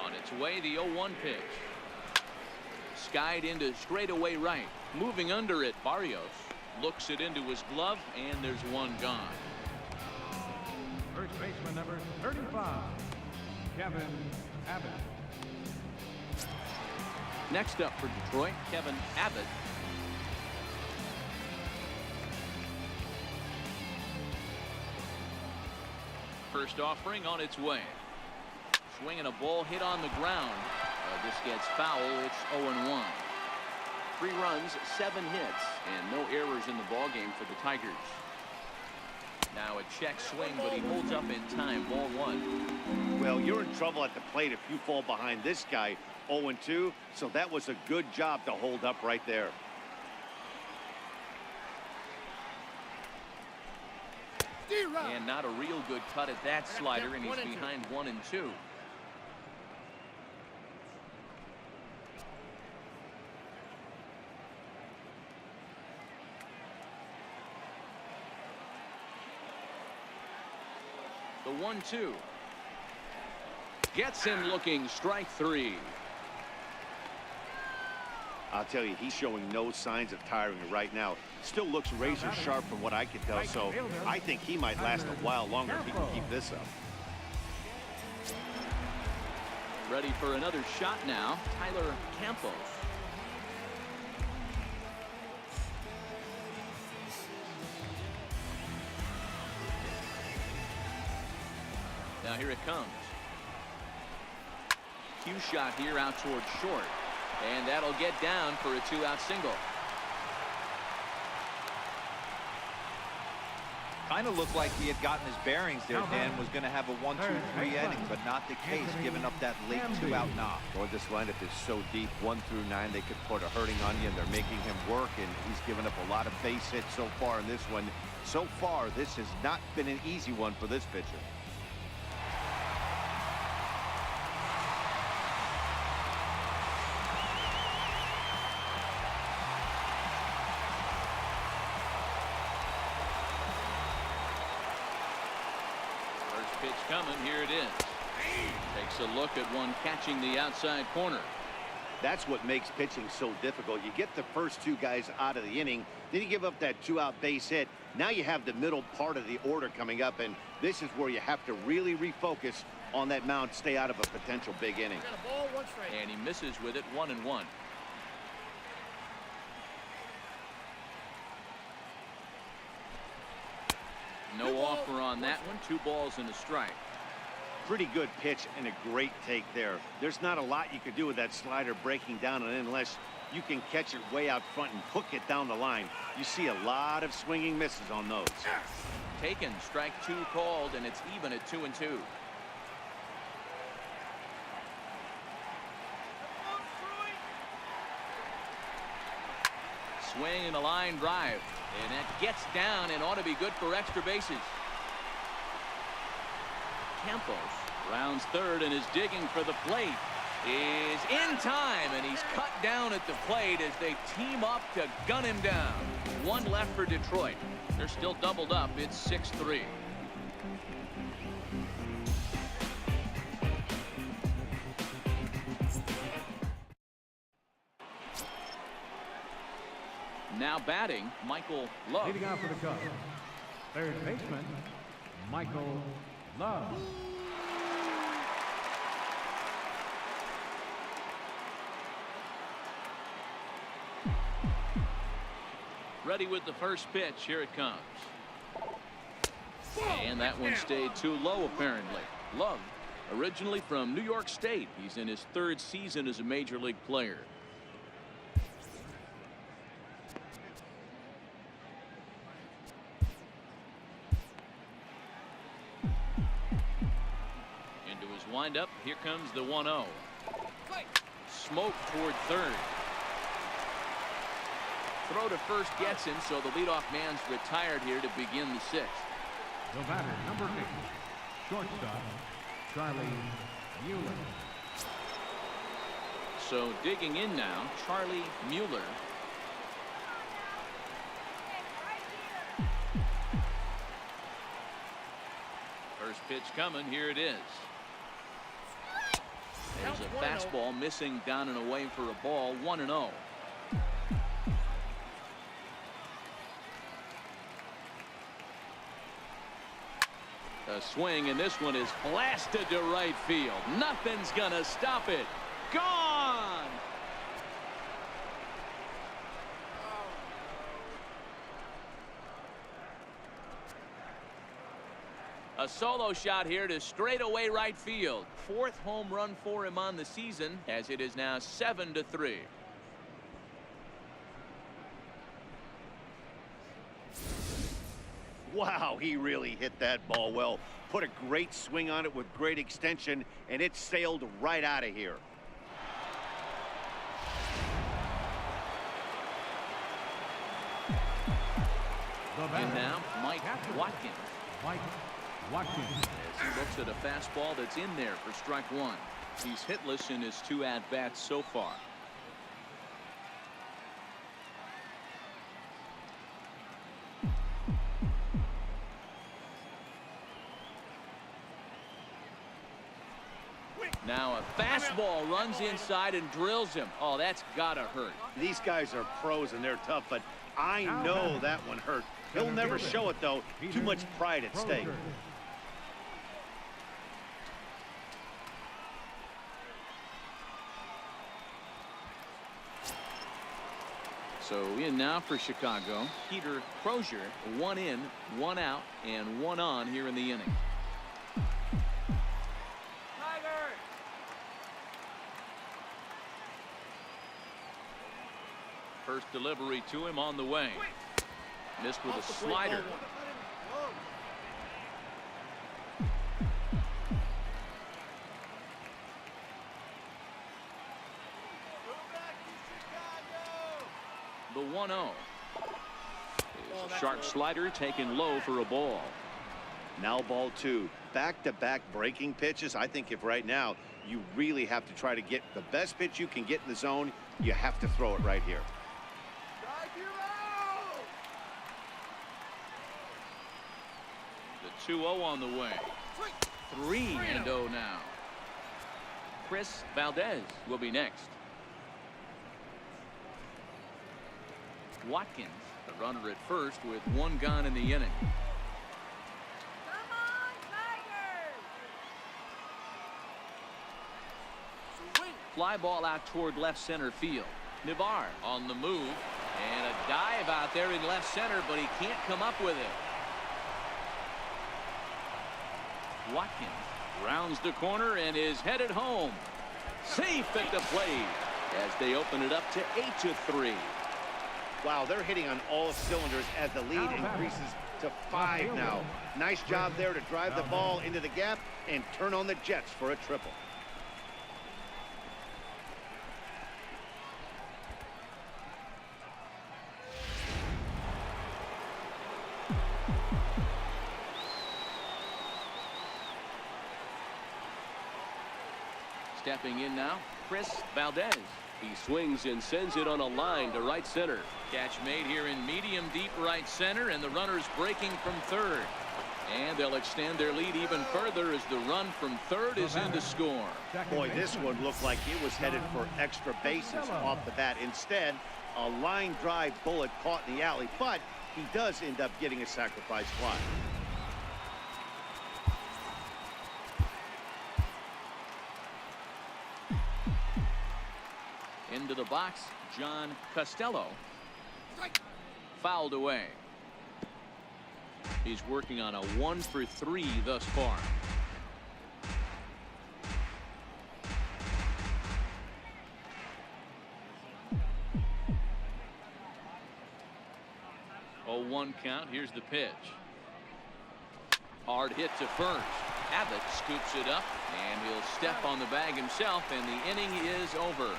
On its way, the 0-1 pitch. Skied into straightaway right. Moving under it, Barrios looks it into his glove, and there's one gone. First baseman number 35, Kevin Abbott. Next up for Detroit, Kevin Abbott. First offering on its way. Swinging a ball hit on the ground. This gets foul. It's 0-1. 3 runs, 7 hits, and no errors in the ballgame for the Tigers. Now a check swing, but he holds up in time. Ball 1. Well, you're in trouble at the plate if you fall behind this guy. 0-2, so that was a good job to hold up right there. And not a real good cut at that slider, and he's behind 1-2. The 1-2. Gets him looking. Strike 3. I'll tell you, he's showing no signs of tiring right now. Still looks razor sharp from what I can tell, so I think he might last a while longer if he can keep this up. Ready for another shot now, Tyler Campos. Now here it comes. Cue shot here out towards short. And that'll get down for a 2-out single. Kind of looked like he had gotten his bearings there, Dan. Was going to have a 1-2-3 inning, but not the case, giving up that late 2-out knock. Boy, this lineup is so deep, 1 through 9. They could put a hurting on you, and they're making him work, and he's given up a lot of base hits so far in this one. So far, this has not been an easy one for this pitcher. Pitch coming. Here it is. Takes a look at one catching the outside corner. That's what makes pitching so difficult. You get the first 2 guys out of the inning, then you give up that 2-out base hit. Now you have the middle part of the order coming up, and this is where you have to really refocus on that mound, stay out of a potential big inning. And he misses with it. 1-1. No offer on that one. 2 balls and a strike. Pretty good pitch and a great take there. There's not a lot you could do with that slider breaking down, and unless you can catch it way out front and hook it down the line, you see a lot of swinging misses on those. Taken. Strike 2 called, and it's even at 2-2. Swing and a line drive. And that gets down and ought to be good for extra bases. Campos Rounds third and is digging for the plate. Is in time, and he's cut down at the plate as they team up to gun him down. One left for Detroit. They're still doubled up. It's 6-3. Now batting, Michael Love. Leading out for the Cubs, third baseman, Michael Love. Ready with the first pitch. Here it comes. And that one stayed too low, apparently. Love, originally from New York State. He's in his third season as a major league player. Into his windup. Here comes the 1-0. Smoke toward third. Throw to first gets him, so the leadoff man's retired here to begin the sixth. The batter, number 8, shortstop, Charlie Mueller. So digging in now, Charlie Mueller. First pitch coming. Here it is. There's a fastball missing down and away for a ball. 1-0. A swing, and this one is blasted to right field. Nothing's gonna stop it. Gone! A solo shot here to straightaway right field. Fourth home run for him on the season, as it is now 7-3. Wow, he really hit that ball well. Put a great swing on it with great extension, and it sailed right out of here. And now, Mike Watkins. Mike Watkins. As he looks at a fastball that's in there for strike one. He's hitless in his 2 at-bats so far. Now a fastball runs inside and drills him. Oh, that's gotta hurt. These guys are pros and they're tough, but I know that one hurt. He'll never show it, though. Too much pride at stake. So in now for Chicago, Peter Crozier. 1 in, 1 out, and 1 on here in the inning. First delivery to him on the way. Missed with a slider. The 1-0. Is a sharp slider taken low for a ball. Now ball 2. Back-to-back breaking pitches. I think if right now you really have to try to get the best pitch you can get in the zone, you have to throw it right here. The 2-0 on the way. 3-0 now. Chris Valdez will be next. Watkins, the runner at first with 1 gone in the inning. Come on, Tigers! Fly ball out toward left center field. Navar on the move, and a dive out there in left center, but he can't come up with it. Watkins rounds the corner and is headed home. Safe at the plate as they open it up to 8-3. Wow, they're hitting on all cylinders as the lead increases to 5 now. Nice job there to drive the ball into the gap and turn on the Jets for a triple. Stepping in now, Chris Valdez. He swings and sends it on a line to right center. Catch made here in medium deep right center, and the runners breaking from third. And they'll extend their lead even further as the run from third is in to score. Boy, this one looked like it was headed for extra bases off the bat. Instead, a line drive bullet caught in the alley, but he does end up getting a sacrifice fly. Into the box, John Costello. Fouled away. He's working on a 1-for-3 thus far. Oh, 1 count. Here's the pitch. Hard hit to first. Abbott scoops it up, and he'll step on the bag himself, and the inning is over.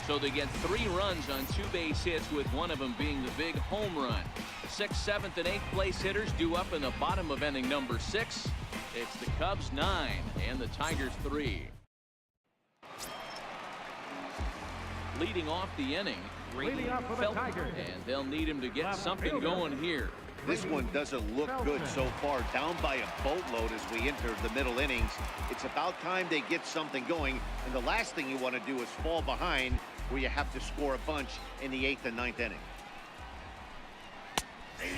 So they get 3 runs on 2 base hits, with one of them being the big home run. 6th, 7th, and 8th place hitters due up in the bottom of inning number 6. It's the Cubs 9 and the Tigers 3. Leading off the inning, Felton, and they'll need him to get something going here. This one doesn't look good so far. Down by a boatload as we enter the middle innings. It's about time they get something going, and the last thing you want to do is fall behind where you have to score a bunch in the 8th and 9th inning.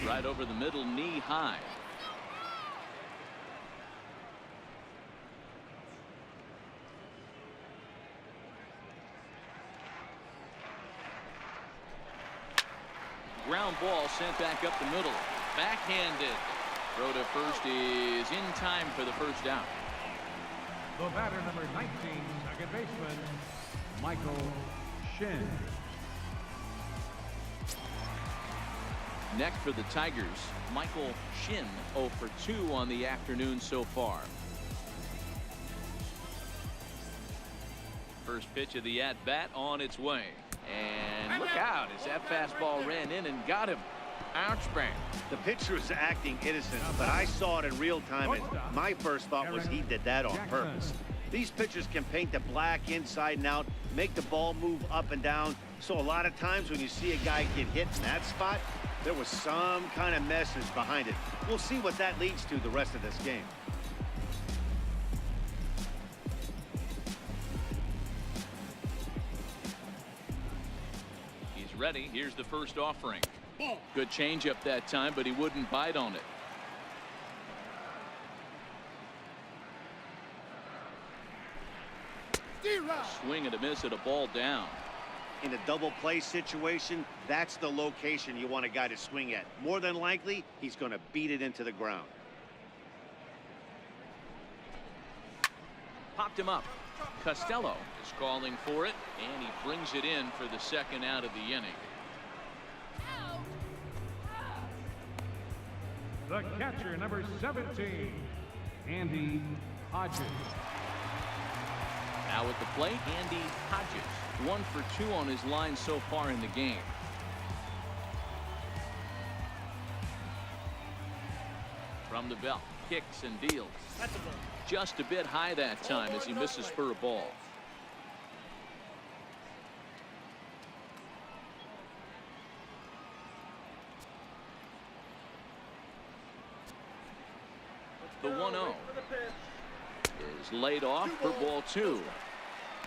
Right over the middle, knee high. Ground ball sent back up the middle. Backhanded. Throw to first is in time for the first out. The batter, number 19, second baseman, Michael Shin. Next for the Tigers, Michael Shin, 0 for 2 on the afternoon so far. First pitch of the at-bat on its way. And look out as that fastball ran in and got him. Ouch, bang. The pitcher is acting innocent, but I saw it in real time, and my first thought was he did that on purpose. These pitchers can paint the black inside and out, make the ball move up and down. So a lot of times when you see a guy get hit in that spot, there was some kind of message behind it. We'll see what that leads to the rest of this game. He's ready. Here's the first offering. Good changeup that time, but he wouldn't bite on it. A swing and a miss at a ball down. In a double play situation, that's the location you want a guy to swing at. More than likely, he's going to beat it into the ground. Popped him up. Costello is calling for it, and he brings it in for the second out of the inning. The catcher, number 17, Andy Hodges. Now at the plate, Andy Hodges, 1 for 2 on his line so far in the game. From the belt, kicks and deals. Just a bit high that time as he misses for a ball. The 1-0 is laid off for ball 2.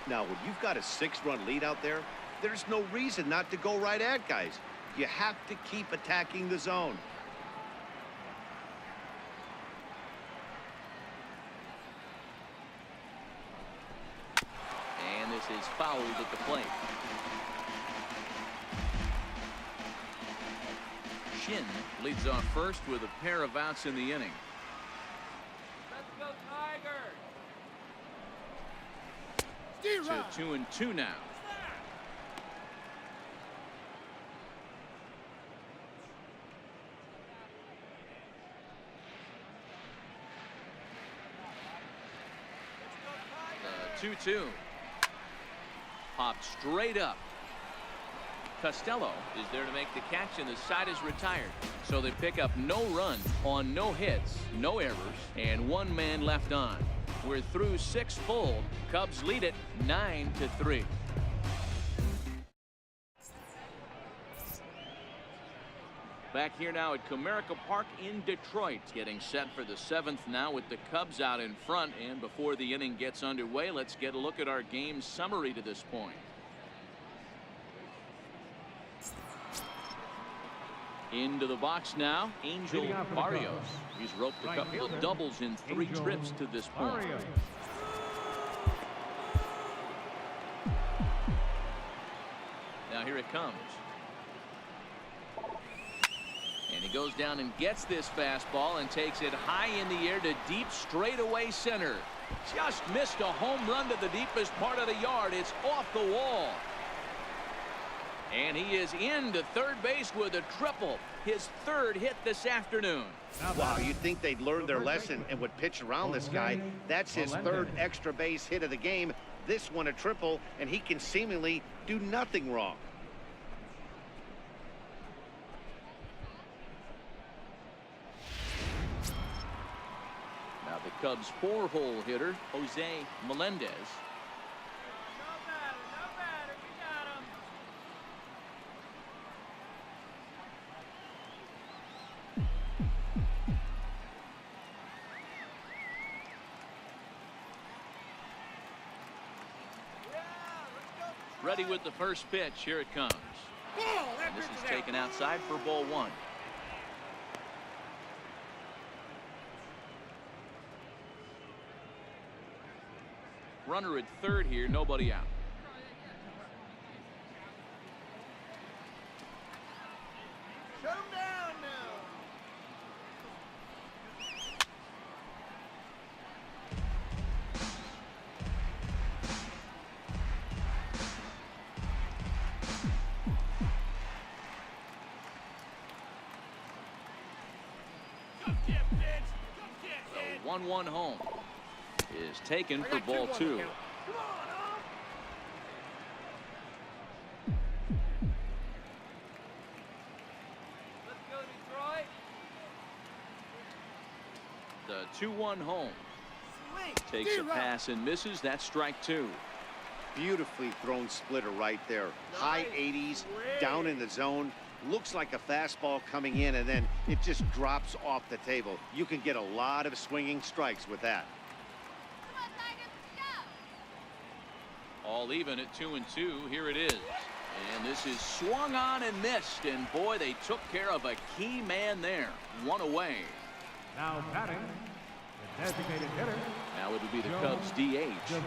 Now, when you've got a 6-run lead out there, there's no reason not to go right at guys. You have to keep attacking the zone. And this is fouled at the plate. Shin leads off first with a pair of outs in the inning. To 2-2 now. The 2-2. Popped straight up. Costello is there to make the catch, and the side is retired. So they pick up no runs on no hits, no errors, and 1 man left on. We're through 6 full. Cubs lead it 9-3. Back here now at Comerica Park in Detroit, getting set for the 7th now with the Cubs out in front. And before the inning gets underway, let's get a look at our game summary to this point. Into the box now, Angel Barrios. He's roped a couple of doubles in 3 trips to this point. Now here it comes. And he goes down and gets this fastball and takes it high in the air to deep straightaway center. Just missed a home run to the deepest part of the yard. It's off the wall. And he is into third base with a triple. His 3rd hit this afternoon. Wow, you'd think they'd learned their lesson and would pitch around this guy. That's his 3rd extra base hit of the game. This one a triple, and he can seemingly do nothing wrong. Now the Cubs' 4-hole hitter, Jose Melendez. Ready with the first pitch. Here it comes. And this is taken outside for ball 1. Runner at third here, nobody out. Shut him down now. The 1-1 home is taken for ball 2. Come on, let's go, Detroit. The 2-1 home Swing. takes a pass and misses. That's strike 2. Beautifully thrown splitter right there. High 80s, down in the zone. Looks like a fastball coming in, and then it just drops off the table. You can get a lot of swinging strikes with that. Come on, Tigers, go. All even at 2-2. Here it is. And this is swung on and missed. And boy, they took care of a key man there. 1 away. Now batting, the designated hitter. Now it would be the Cubs DH, Joe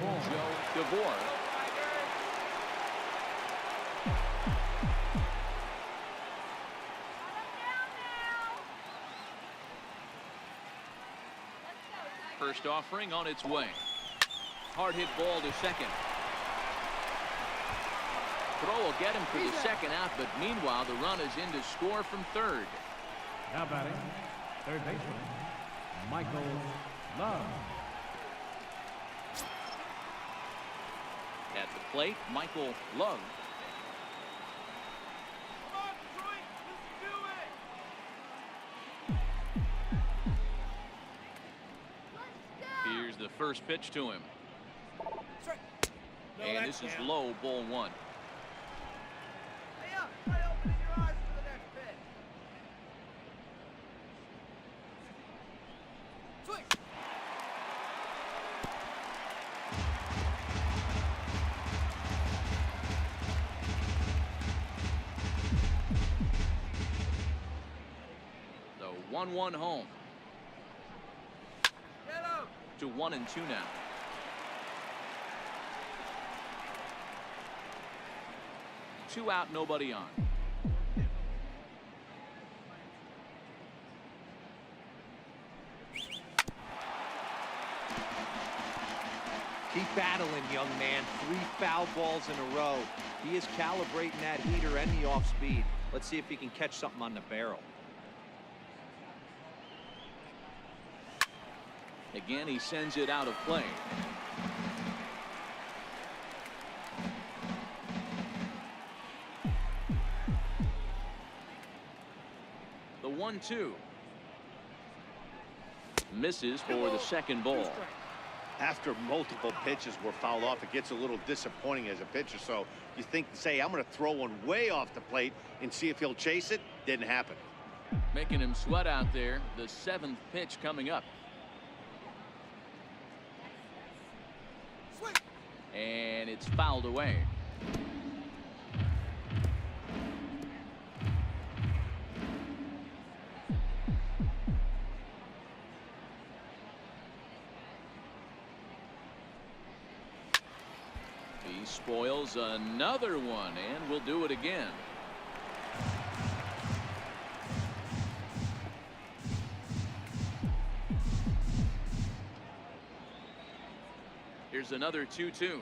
DeVore. First offering on its way. Hard hit ball to second. Throw will get him for the second out, but meanwhile the run is in to score from third. Now batting, third baseman, Michael Love. At the plate, Michael Love. Come on, Detroit, let's do it. Here's the first pitch to him. No, And this is low, ball 1. Hey up, try opening your eyes for the next pitch. Swing. The 1-1 home. Yellow. To 1-2 now. Two out, nobody on. Keep battling, young man. 3 foul balls in a row. He is calibrating that heater and the off speed. Let's see if he can catch something on the barrel. Again, he sends it out of play. The 1-2. Misses for the second ball. After multiple pitches were fouled off, it gets a little disappointing as a pitcher. So you think, say, I'm going to throw one way off the plate and see if he'll chase it. Didn't happen. Making him sweat out there. The 7th pitch coming up. Swing. And it's fouled away. He spoils another one, and will do it again. Here's another 2-2.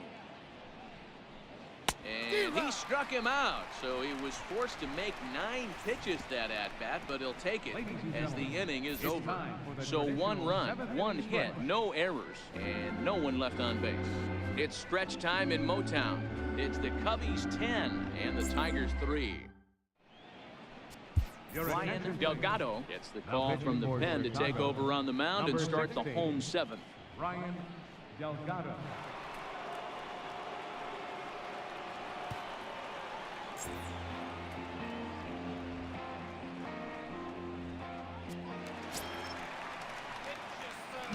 And he struck him out, so he was forced to make 9 pitches that at-bat, but he'll take it as the inning is over. So 1 run, 1 hit, no errors, and no one left on base. It's stretch time in Motown. It's the Cubbies 10 and the Tigers 3. Ryan Delgado gets the call from the pen to take over on the mound and start the home 7th. Ryan Delgado.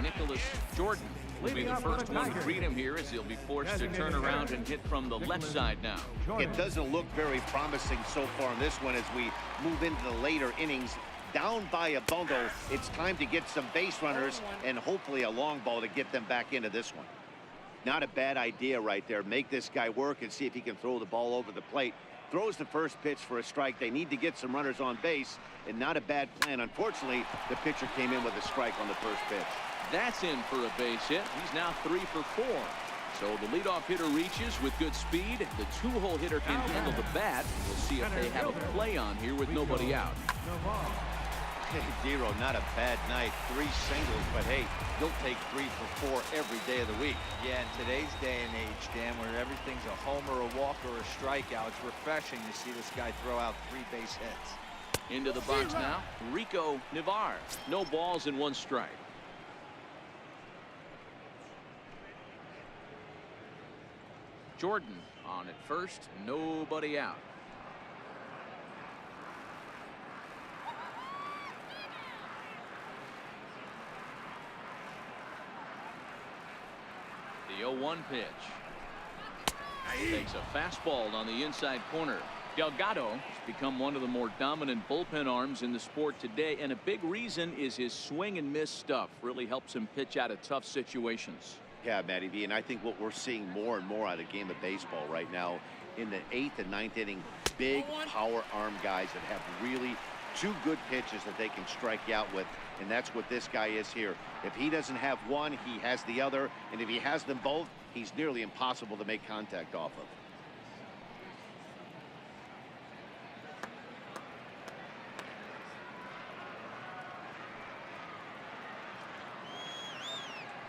Nicholas Jordan will be the first one to greet him here, as he'll be forced to turn around and hit from the left side now. It doesn't look very promising so far in this one as we move into the later innings. Down by a bundle, it's time to get some base runners and hopefully a long ball to get them back into this one. Not a bad idea right there. Make this guy work and see if he can throw the ball over the plate. Throws the first pitch for a strike. They need to get some runners on base, and not a bad plan. Unfortunately, the pitcher came in with a strike on the first pitch. That's in for a base hit. He's now 3 for 4. So the leadoff hitter reaches with good speed. The 2-hole hitter can handle the bat. We'll see if they have a play on here with nobody out. Hey, Dero, not a bad night. 3 singles, but hey, he'll take 3 for 4 every day of the week. Yeah, in today's day and age, Dan, where everything's a homer, a walk, or a strikeout, it's refreshing to see this guy throw out 3 base hits. Into the box now, Rico Navar. No balls and 1 strike. Jordan on at first, nobody out. The 0-1 pitch. Takes a fastball on the inside corner. Delgado has become one of the more dominant bullpen arms in the sport today, and a big reason is his swing and miss stuff. Really helps him pitch out of tough situations. Yeah, Matty B, and I think what we're seeing more and more out of the game of baseball right now in the 8th and 9th inning, big power arm guys that have really 2 good pitches that they can strike you out with, and that's what this guy is here. If he doesn't have one, he has the other, and if he has them both, he's nearly impossible to make contact off of.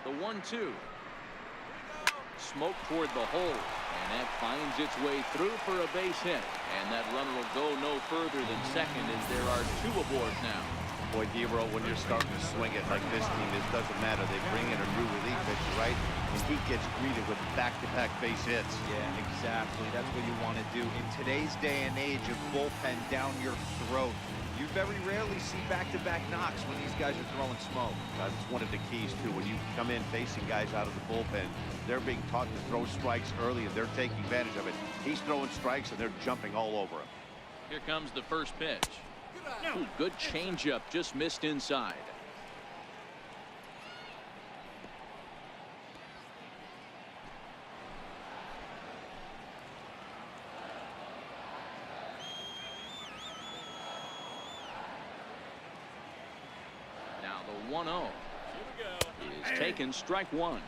The 1-2. Smoke toward the hole, and that finds its way through for a base hit. And that runner will go no further than second, as there are 2 aboard now. Boy, Dero, when you're starting to swing it like this team, it doesn't matter. They bring in a new relief pitcher, right? And he gets greeted with back-to-back base hits. Yeah, exactly. That's what you want to do. In today's day and age of bullpen down your throat, you very rarely see back-to-back knocks when these guys are throwing smoke. That's one of the keys, too. When you come in facing guys out of the bullpen, they're being taught to throw strikes early, and they're taking advantage of it. He's throwing strikes, and they're jumping all over him. Here comes the first pitch. Ooh, good changeup, just missed inside. Now the 1-0 is taken, strike 1.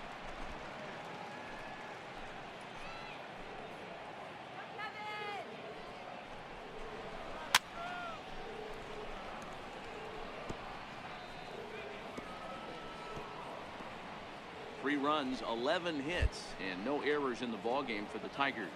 Three runs, 11 hits, and no errors in the ballgame for the Tigers.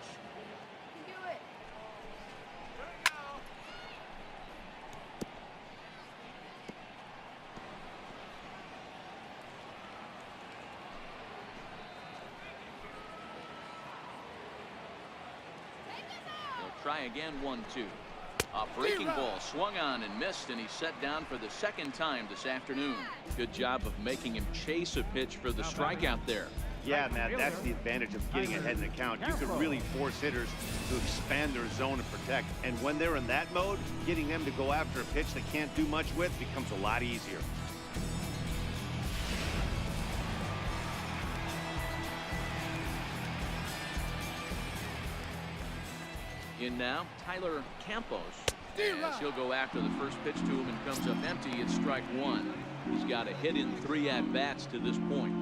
Try again, 1-2. A breaking ball swung on and missed, and he's set down for the second time this afternoon. Good job of making him chase a pitch for the strikeout there. Yeah, Matt, that's the advantage of getting ahead in the count. You can really force hitters to expand their zone and protect. And when they're in that mode, getting them to go after a pitch they can't do much with becomes a lot easier. In now, Tyler Campos. As he'll go after the first pitch to him and comes up empty, it's strike one. He's got a hit in 3 at-bats to this point.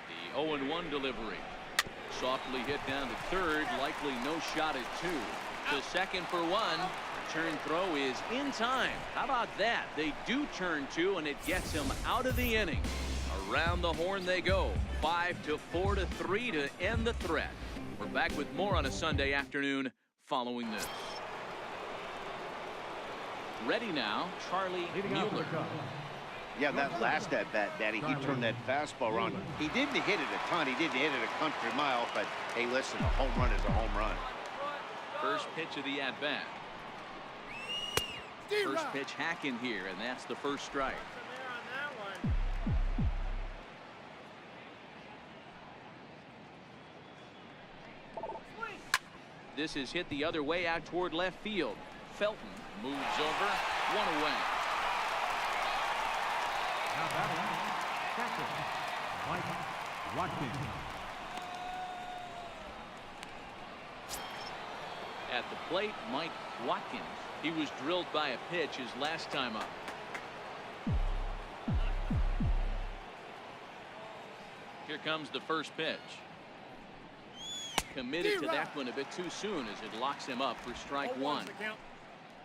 The 0-1 delivery. Softly hit down to third, likely no shot at 2. To second for 1. Turn throw is in time. How about that? They do turn 2, and it gets him out of the inning. Around the horn they go. 5-4-3 to end the threat. We're back with more on a Sunday afternoon following this. Ready now, Charlie Mueller. Yeah, that last at-bat, Daddy, he turned that fastball around. He didn't hit it a ton. He didn't hit it a country mile, but hey, listen, a home run is a home run. First pitch of the at-bat. First pitch hack in here, and that's the first strike. This is hit the other way out toward left field. Felton moves over, 1 away. Now batting, second, Mike Watkins. At the plate, Mike Watkins. He was drilled by a pitch his last time up. Here comes the first pitch. Committed to that one a bit too soon as it locks him up for strike 1.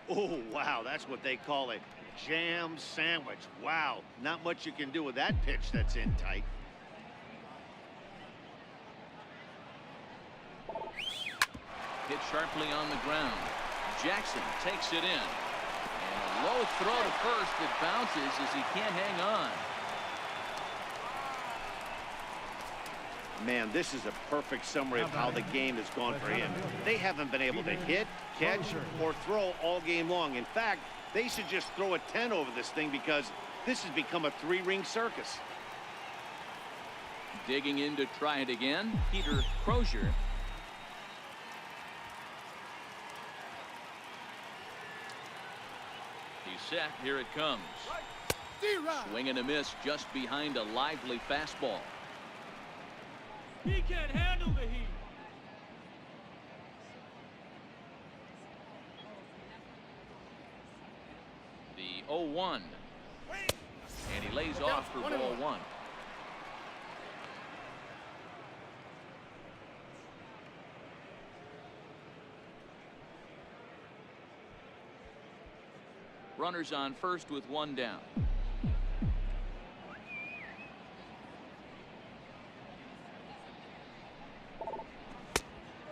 Oh, wow, that's what they call a jam sandwich. Wow, not much you can do with that pitch that's in tight. Hit sharply on the ground. Jackson takes it in. And a low throw to first that bounces as he can't hang on. Man, this is a perfect summary of how the game has gone for him. They haven't been able to hit, catch, or throw all game long. In fact, they should just throw a 10 over this thing because this has become a 3-ring circus. Digging in to try it again, Peter Crozier. He's set. Here it comes. Swing and a miss just behind a lively fastball. He can't handle the heat. The 0-1. And he lays off for ball 1. Runners on first with 1 down.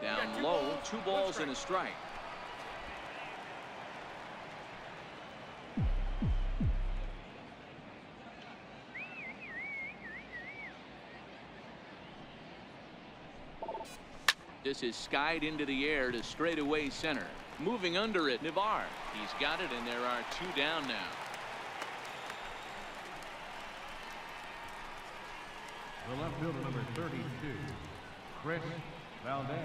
Down low, 2 balls and a strike. This is skied into the air to straightaway center. Moving under it, Navar. He's got it, and there are 2 down now. The left fielder, number 32, Chris Valdez.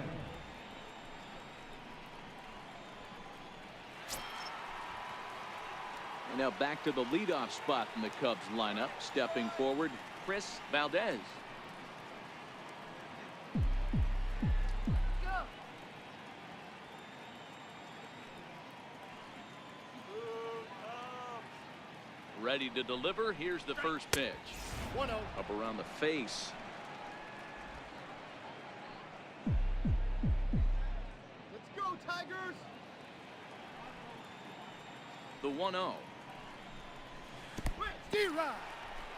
And now back to the leadoff spot in the Cubs lineup. Stepping forward, Chris Valdez. Ready to deliver. Here's the first pitch. 1-0. Up around the face. Let's go, Tigers. The 1-0. D-Rod.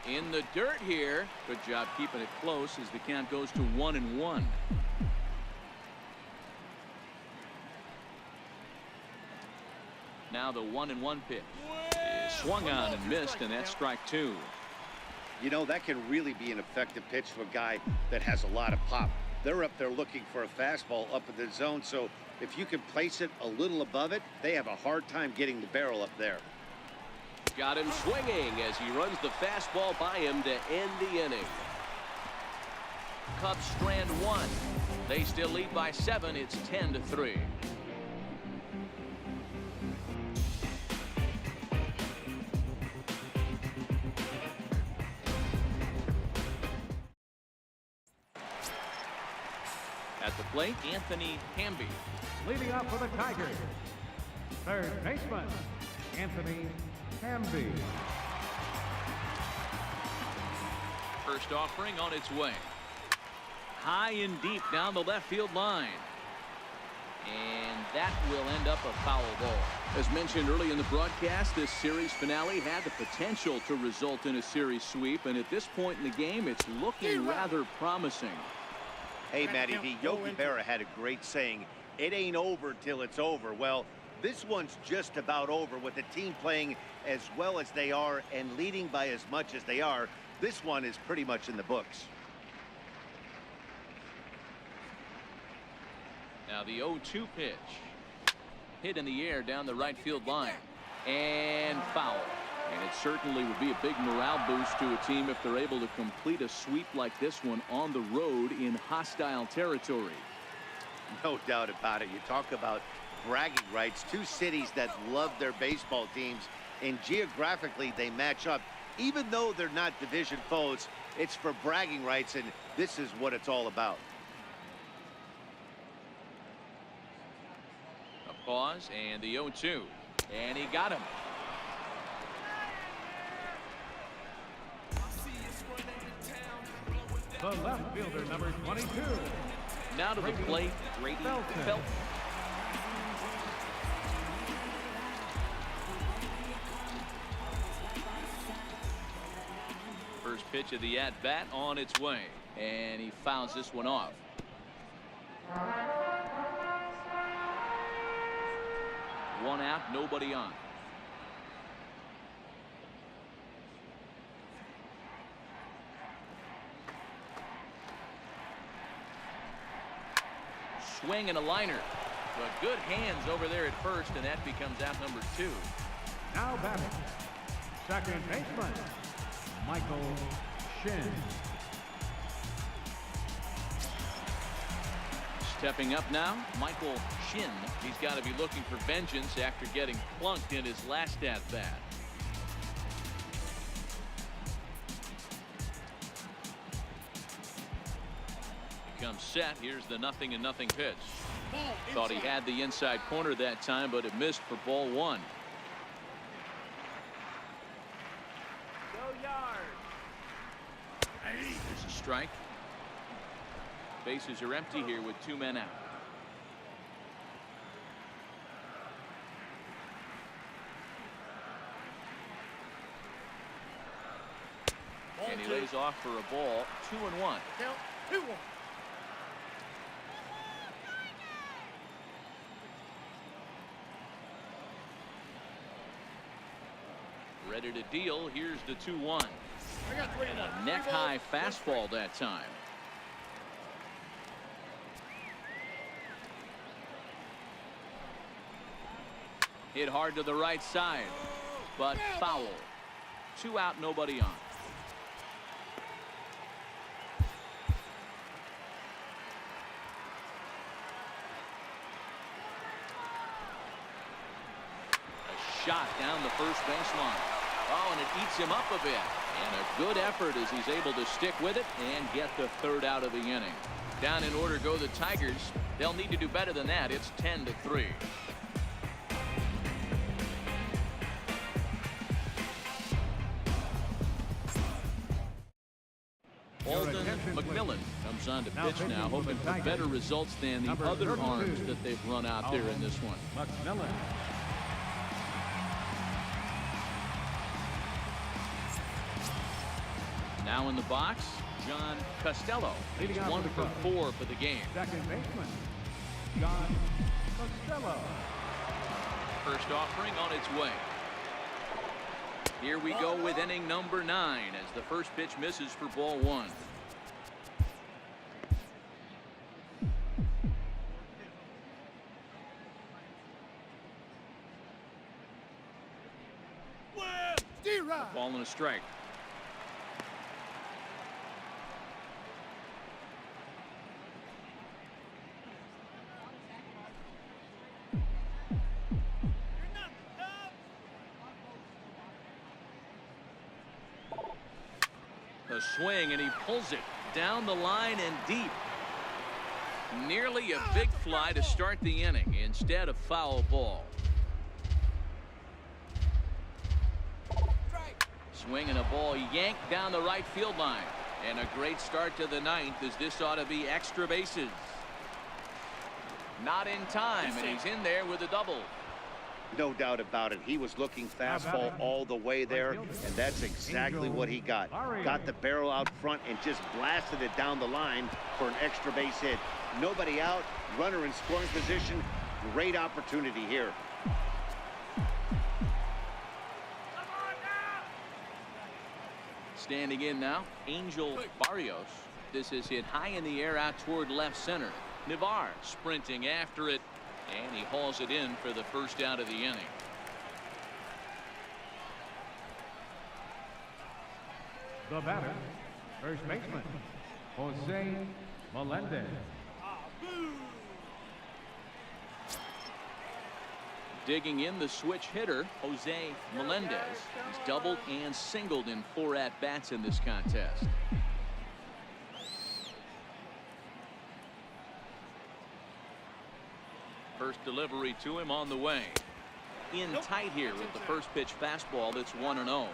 In the dirt here. Good job keeping it close as the count goes to 1-1. Now the 1-1 pitch. Swung on and missed, and that's strike 2. You know, that can really be an effective pitch to a guy that has a lot of pop. They're up there looking for a fastball up in the zone, so if you can place it a little above it, they have a hard time getting the barrel up there. Got him swinging as he runs the fastball by him to end the inning. Cubs strand 1. They still lead by 7. It's 10-3. At the plate, Anthony Hamby. Leading off for the Tigers, third baseman, Anthony Hamby. First offering on its way. High and deep down the left field line. And that will end up a foul ball. As mentioned early in the broadcast, this series finale had the potential to result in a series sweep, and at this point in the game, it's looking rather promising. Hey, Matty V, Yogi Berra had a great saying, it ain't over till it's over. Well, this one's just about over with the team playing as well as they are and leading by as much as they are. This one is pretty much in the books. Now the 0-2 pitch. Hit in the air down the right field line. And foul. And it certainly would be a big morale boost to a team if they're able to complete a sweep like this one on the road in hostile territory. No doubt about it. You talk about bragging rights. Two cities that love their baseball teams, and geographically they match up. Even though they're not division foes, it's for bragging rights, and this is what it's all about. A pause and the 0-2. And he got him. The left fielder, number 22. Now to the plate, Freddy Pulliam. First pitch of the at-bat on its way, and he fouls this one off. One out, nobody on. Swing and a liner, but good hands over there at first, and that becomes out number 2. Now batting, second baseman, Michael Shin. Stepping up now, Michael Shin. He's got to be looking for vengeance after getting plunked in his last at-bat. Comes set. Here's the 0-0 pitch. Thought he had the inside corner that time, but it missed for ball 1. Go yard. There's a strike. Bases are empty here with 2 men out. And he lays off for a ball. 2-1. Count 2-1. Ready to deal. Here's the 2-1. And a neck-high fastball that time. Hit hard to the right side, but foul. 2 out, nobody on. A shot down the first baseline. Oh, and it eats him up a bit. And a good effort as he's able to stick with it and get the 3rd out of the inning. Down in order go the Tigers. They'll need to do better than that. It's 10-3. Alden McMillan comes on to pitch now, hoping for better results than the other arms that they've run out there in this one. McMillan. Now in the box, John Costello. He's 1 for 4 for the game. Second baseman, John Costello. First offering on its way. Here we go with inning number 9 as the first pitch misses for ball 1. Ball and a strike. A swing, and he pulls it down the line and deep. Nearly a big fly to start the inning instead of foul ball. Swing and a ball yanked down the right field line. And a great start to the 9th, as this ought to be extra bases. Not in time, and he's in there with a double. No doubt about it. He was looking fastball all the way there, and that's exactly what he got. Got the barrel out front and just blasted it down the line for an extra base hit. Nobody out, runner in scoring position. Great opportunity here. Standing in now, Angel Barrios. This is hit high in the air out toward left center. Navar sprinting after it, and he hauls it in for the first out of the inning. The batter, first baseman, Jose Melendez. Digging in, the switch hitter, Jose Melendez. He's doubled and singled in 4 at-bats in this contest. First delivery to him on the way. In tight here with the first pitch fastball that's 1-0.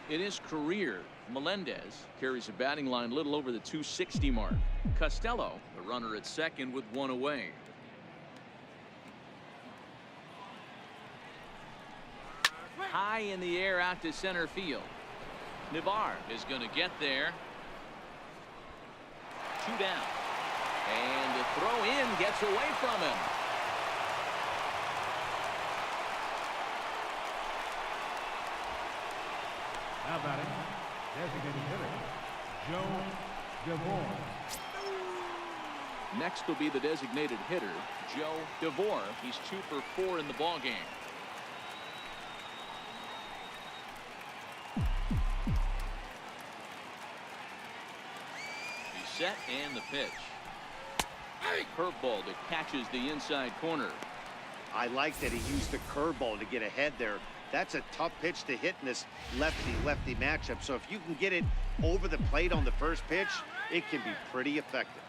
In his career, Melendez carries a batting line little over the 260 mark. Costello, the runner at second with 1 away. High in the air out to center field. Navar is going to get there. 2 down. And the throw in gets away from him. Now batting, designated hitter, Joe DeVore. Next will be the designated hitter, Joe DeVore. He's 2 for 4 in the ballgame. He's set, and the pitch. Curveball that catches the inside corner. I like that he used the curveball to get ahead there. That's a tough pitch to hit in this lefty-lefty matchup. So if you can get it over the plate on the first pitch, it can be pretty effective.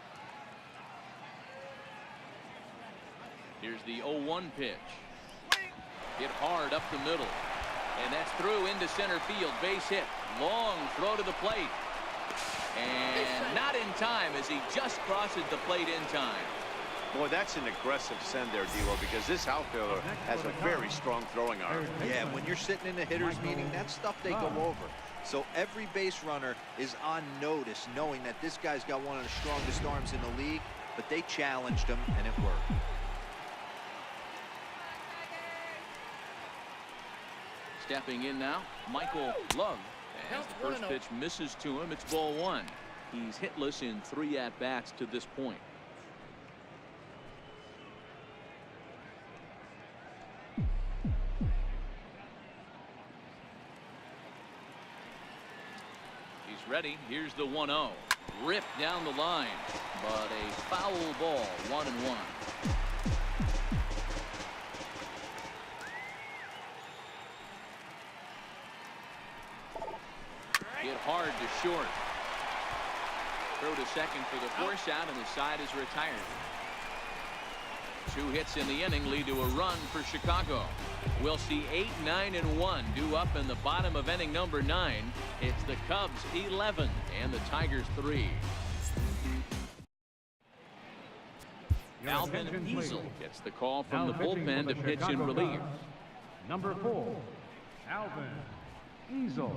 Here's the 0-1 pitch. Hit hard up the middle. And that's through into center field. Base hit. Long throw to the plate. And not in time, as he just crosses the plate in time. Boy, that's an aggressive send there, D-Lo, because this outfielder has a very strong throwing arm. Yeah, when you're sitting in a hitter's meeting, that's stuff they go over. So every base runner is on notice, knowing that this guy's got one of the strongest arms in the league, but they challenged him, and it worked. Stepping in now, Michael Love. As the first pitch misses to him, it's ball 1. He's hitless in 3 at-bats to this point. He's ready. Here's the 1-0. Ripped down the line, but a foul ball, 1-1. Hit hard to short. Throw to second for the force out, and the side is retired. 2 hits in the inning lead to a run for Chicago. We'll see 8, 9, and 1 due up in the bottom of inning number 9. It's the Cubs 11 and the Tigers 3. Alvin Easel gets the call from the bullpen to pitch in relief. Number 4, Alvin Easel.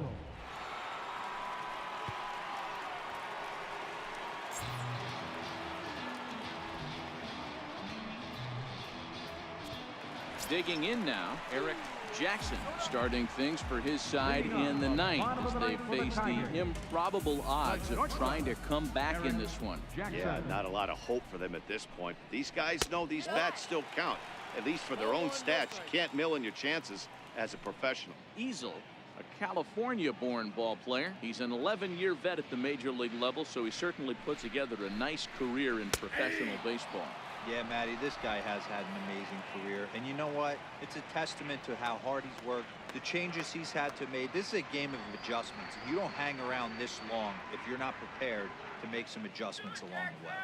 Digging in now, Eric Jackson starting things for his side in the ninth as they face the improbable odds of trying to come back in this one. Yeah, not a lot of hope for them at this point. These guys know these bats still count, at least for their own stats. You can't mill in your chances as a professional. Easel, a California-born ball player. He's an 11-year vet at the major league level, so he certainly put together a nice career in professional baseball. Yeah, Matty, this guy has had an amazing career. And you know what? It's a testament to how hard he's worked, the changes he's had to make. This is a game of adjustments. You don't hang around this long if you're not prepared to make some adjustments along the way.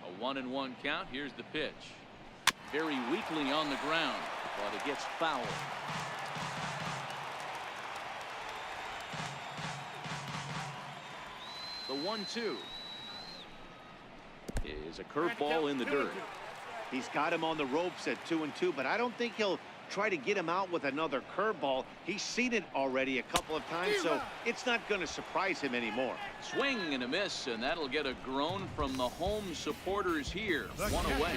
A 1-1 count. Here's the pitch. Very weakly on the ground, but it gets fouled. The 1-2 is a curveball in the dirt. He's got him on the ropes at 2-2, but I don't think he'll try to get him out with another curveball. He's seen it already a couple of times, so it's not going to surprise him anymore. Swing and a miss, and that'll get a groan from the home supporters here. One away.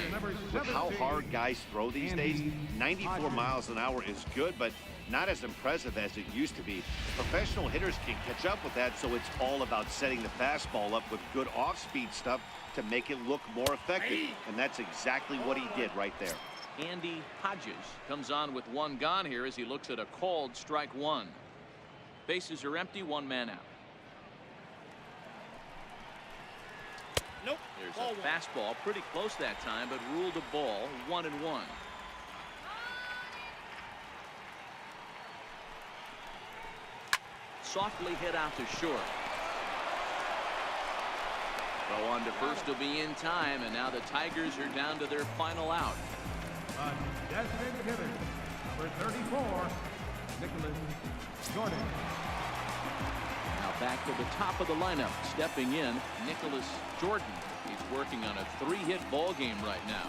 With how hard guys throw these days, 94 miles an hour is good, but not as impressive as it used to be. Professional hitters can catch up with that, so it's all about setting the fastball up with good off-speed stuff to make it look more effective, and that's exactly what he did right there. Andy Hodges comes on with one gone here as he looks at a called strike one. Bases are empty, one man out. Nope. There's a fastball pretty close that time, but ruled a ball. 1-1. Softly hit out to short. Throw on to first will be in time, and now the Tigers are down to their final out. Designated hitter, number 34, Nicholas Jordan. Now back to the top of the lineup, stepping in, Nicholas Jordan. He's working on a 3-hit ball game right now.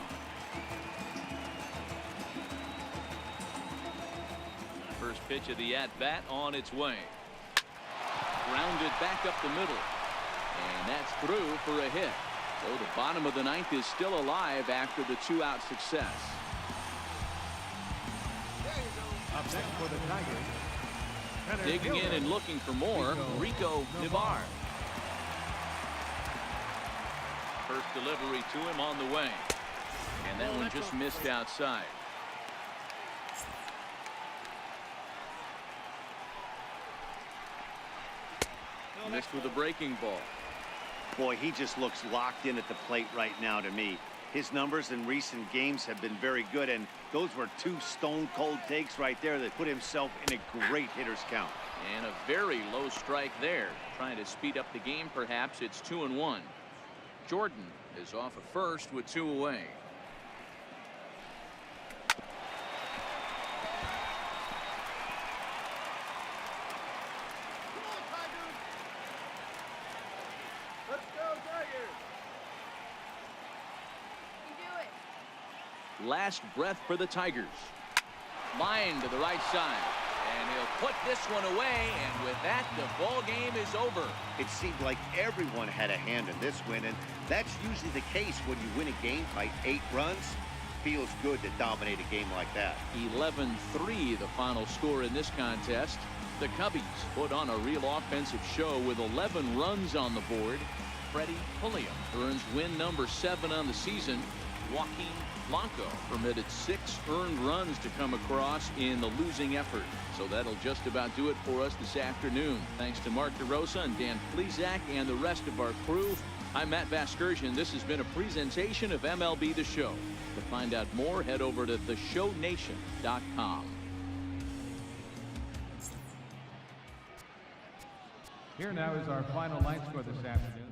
First pitch of the at-bat on its way. Grounded back up the middle. And that's through for a hit. So the bottom of the ninth is still alive after the 2-out success. Up next for the Tigers. Digging in and looking for more, Rico Navarre. First delivery to him on the way. And that one just missed outside. Missed with a breaking ball. Boy, he just looks locked in at the plate right now to me. His numbers in recent games have been very good, and those were two stone-cold takes right there that put himself in a great hitter's count. And a very low strike there. Trying to speed up the game, perhaps. It's 2-1. Jordan is off at first with 2 away. Last breath for the Tigers. Line to the right side, and he'll put this one away, and with that the ball game is over. It seemed like everyone had a hand in this win, and that's usually the case when you win a game by 8 runs. Feels good to dominate a game like that. 11-3 the final score in this contest. The Cubbies put on a real offensive show with 11 runs on the board. Freddy Pulliam earns win number 7 on the season. Joaquin Blanco permitted 6 earned runs to come across in the losing effort. So that'll just about do it for us this afternoon. Thanks to Mark DeRosa and Dan Plesac and the rest of our crew. I'm Matt Vasgersian. This has been a presentation of MLB The Show. To find out more, head over to theshownation.com. Here now is our final line score this afternoon.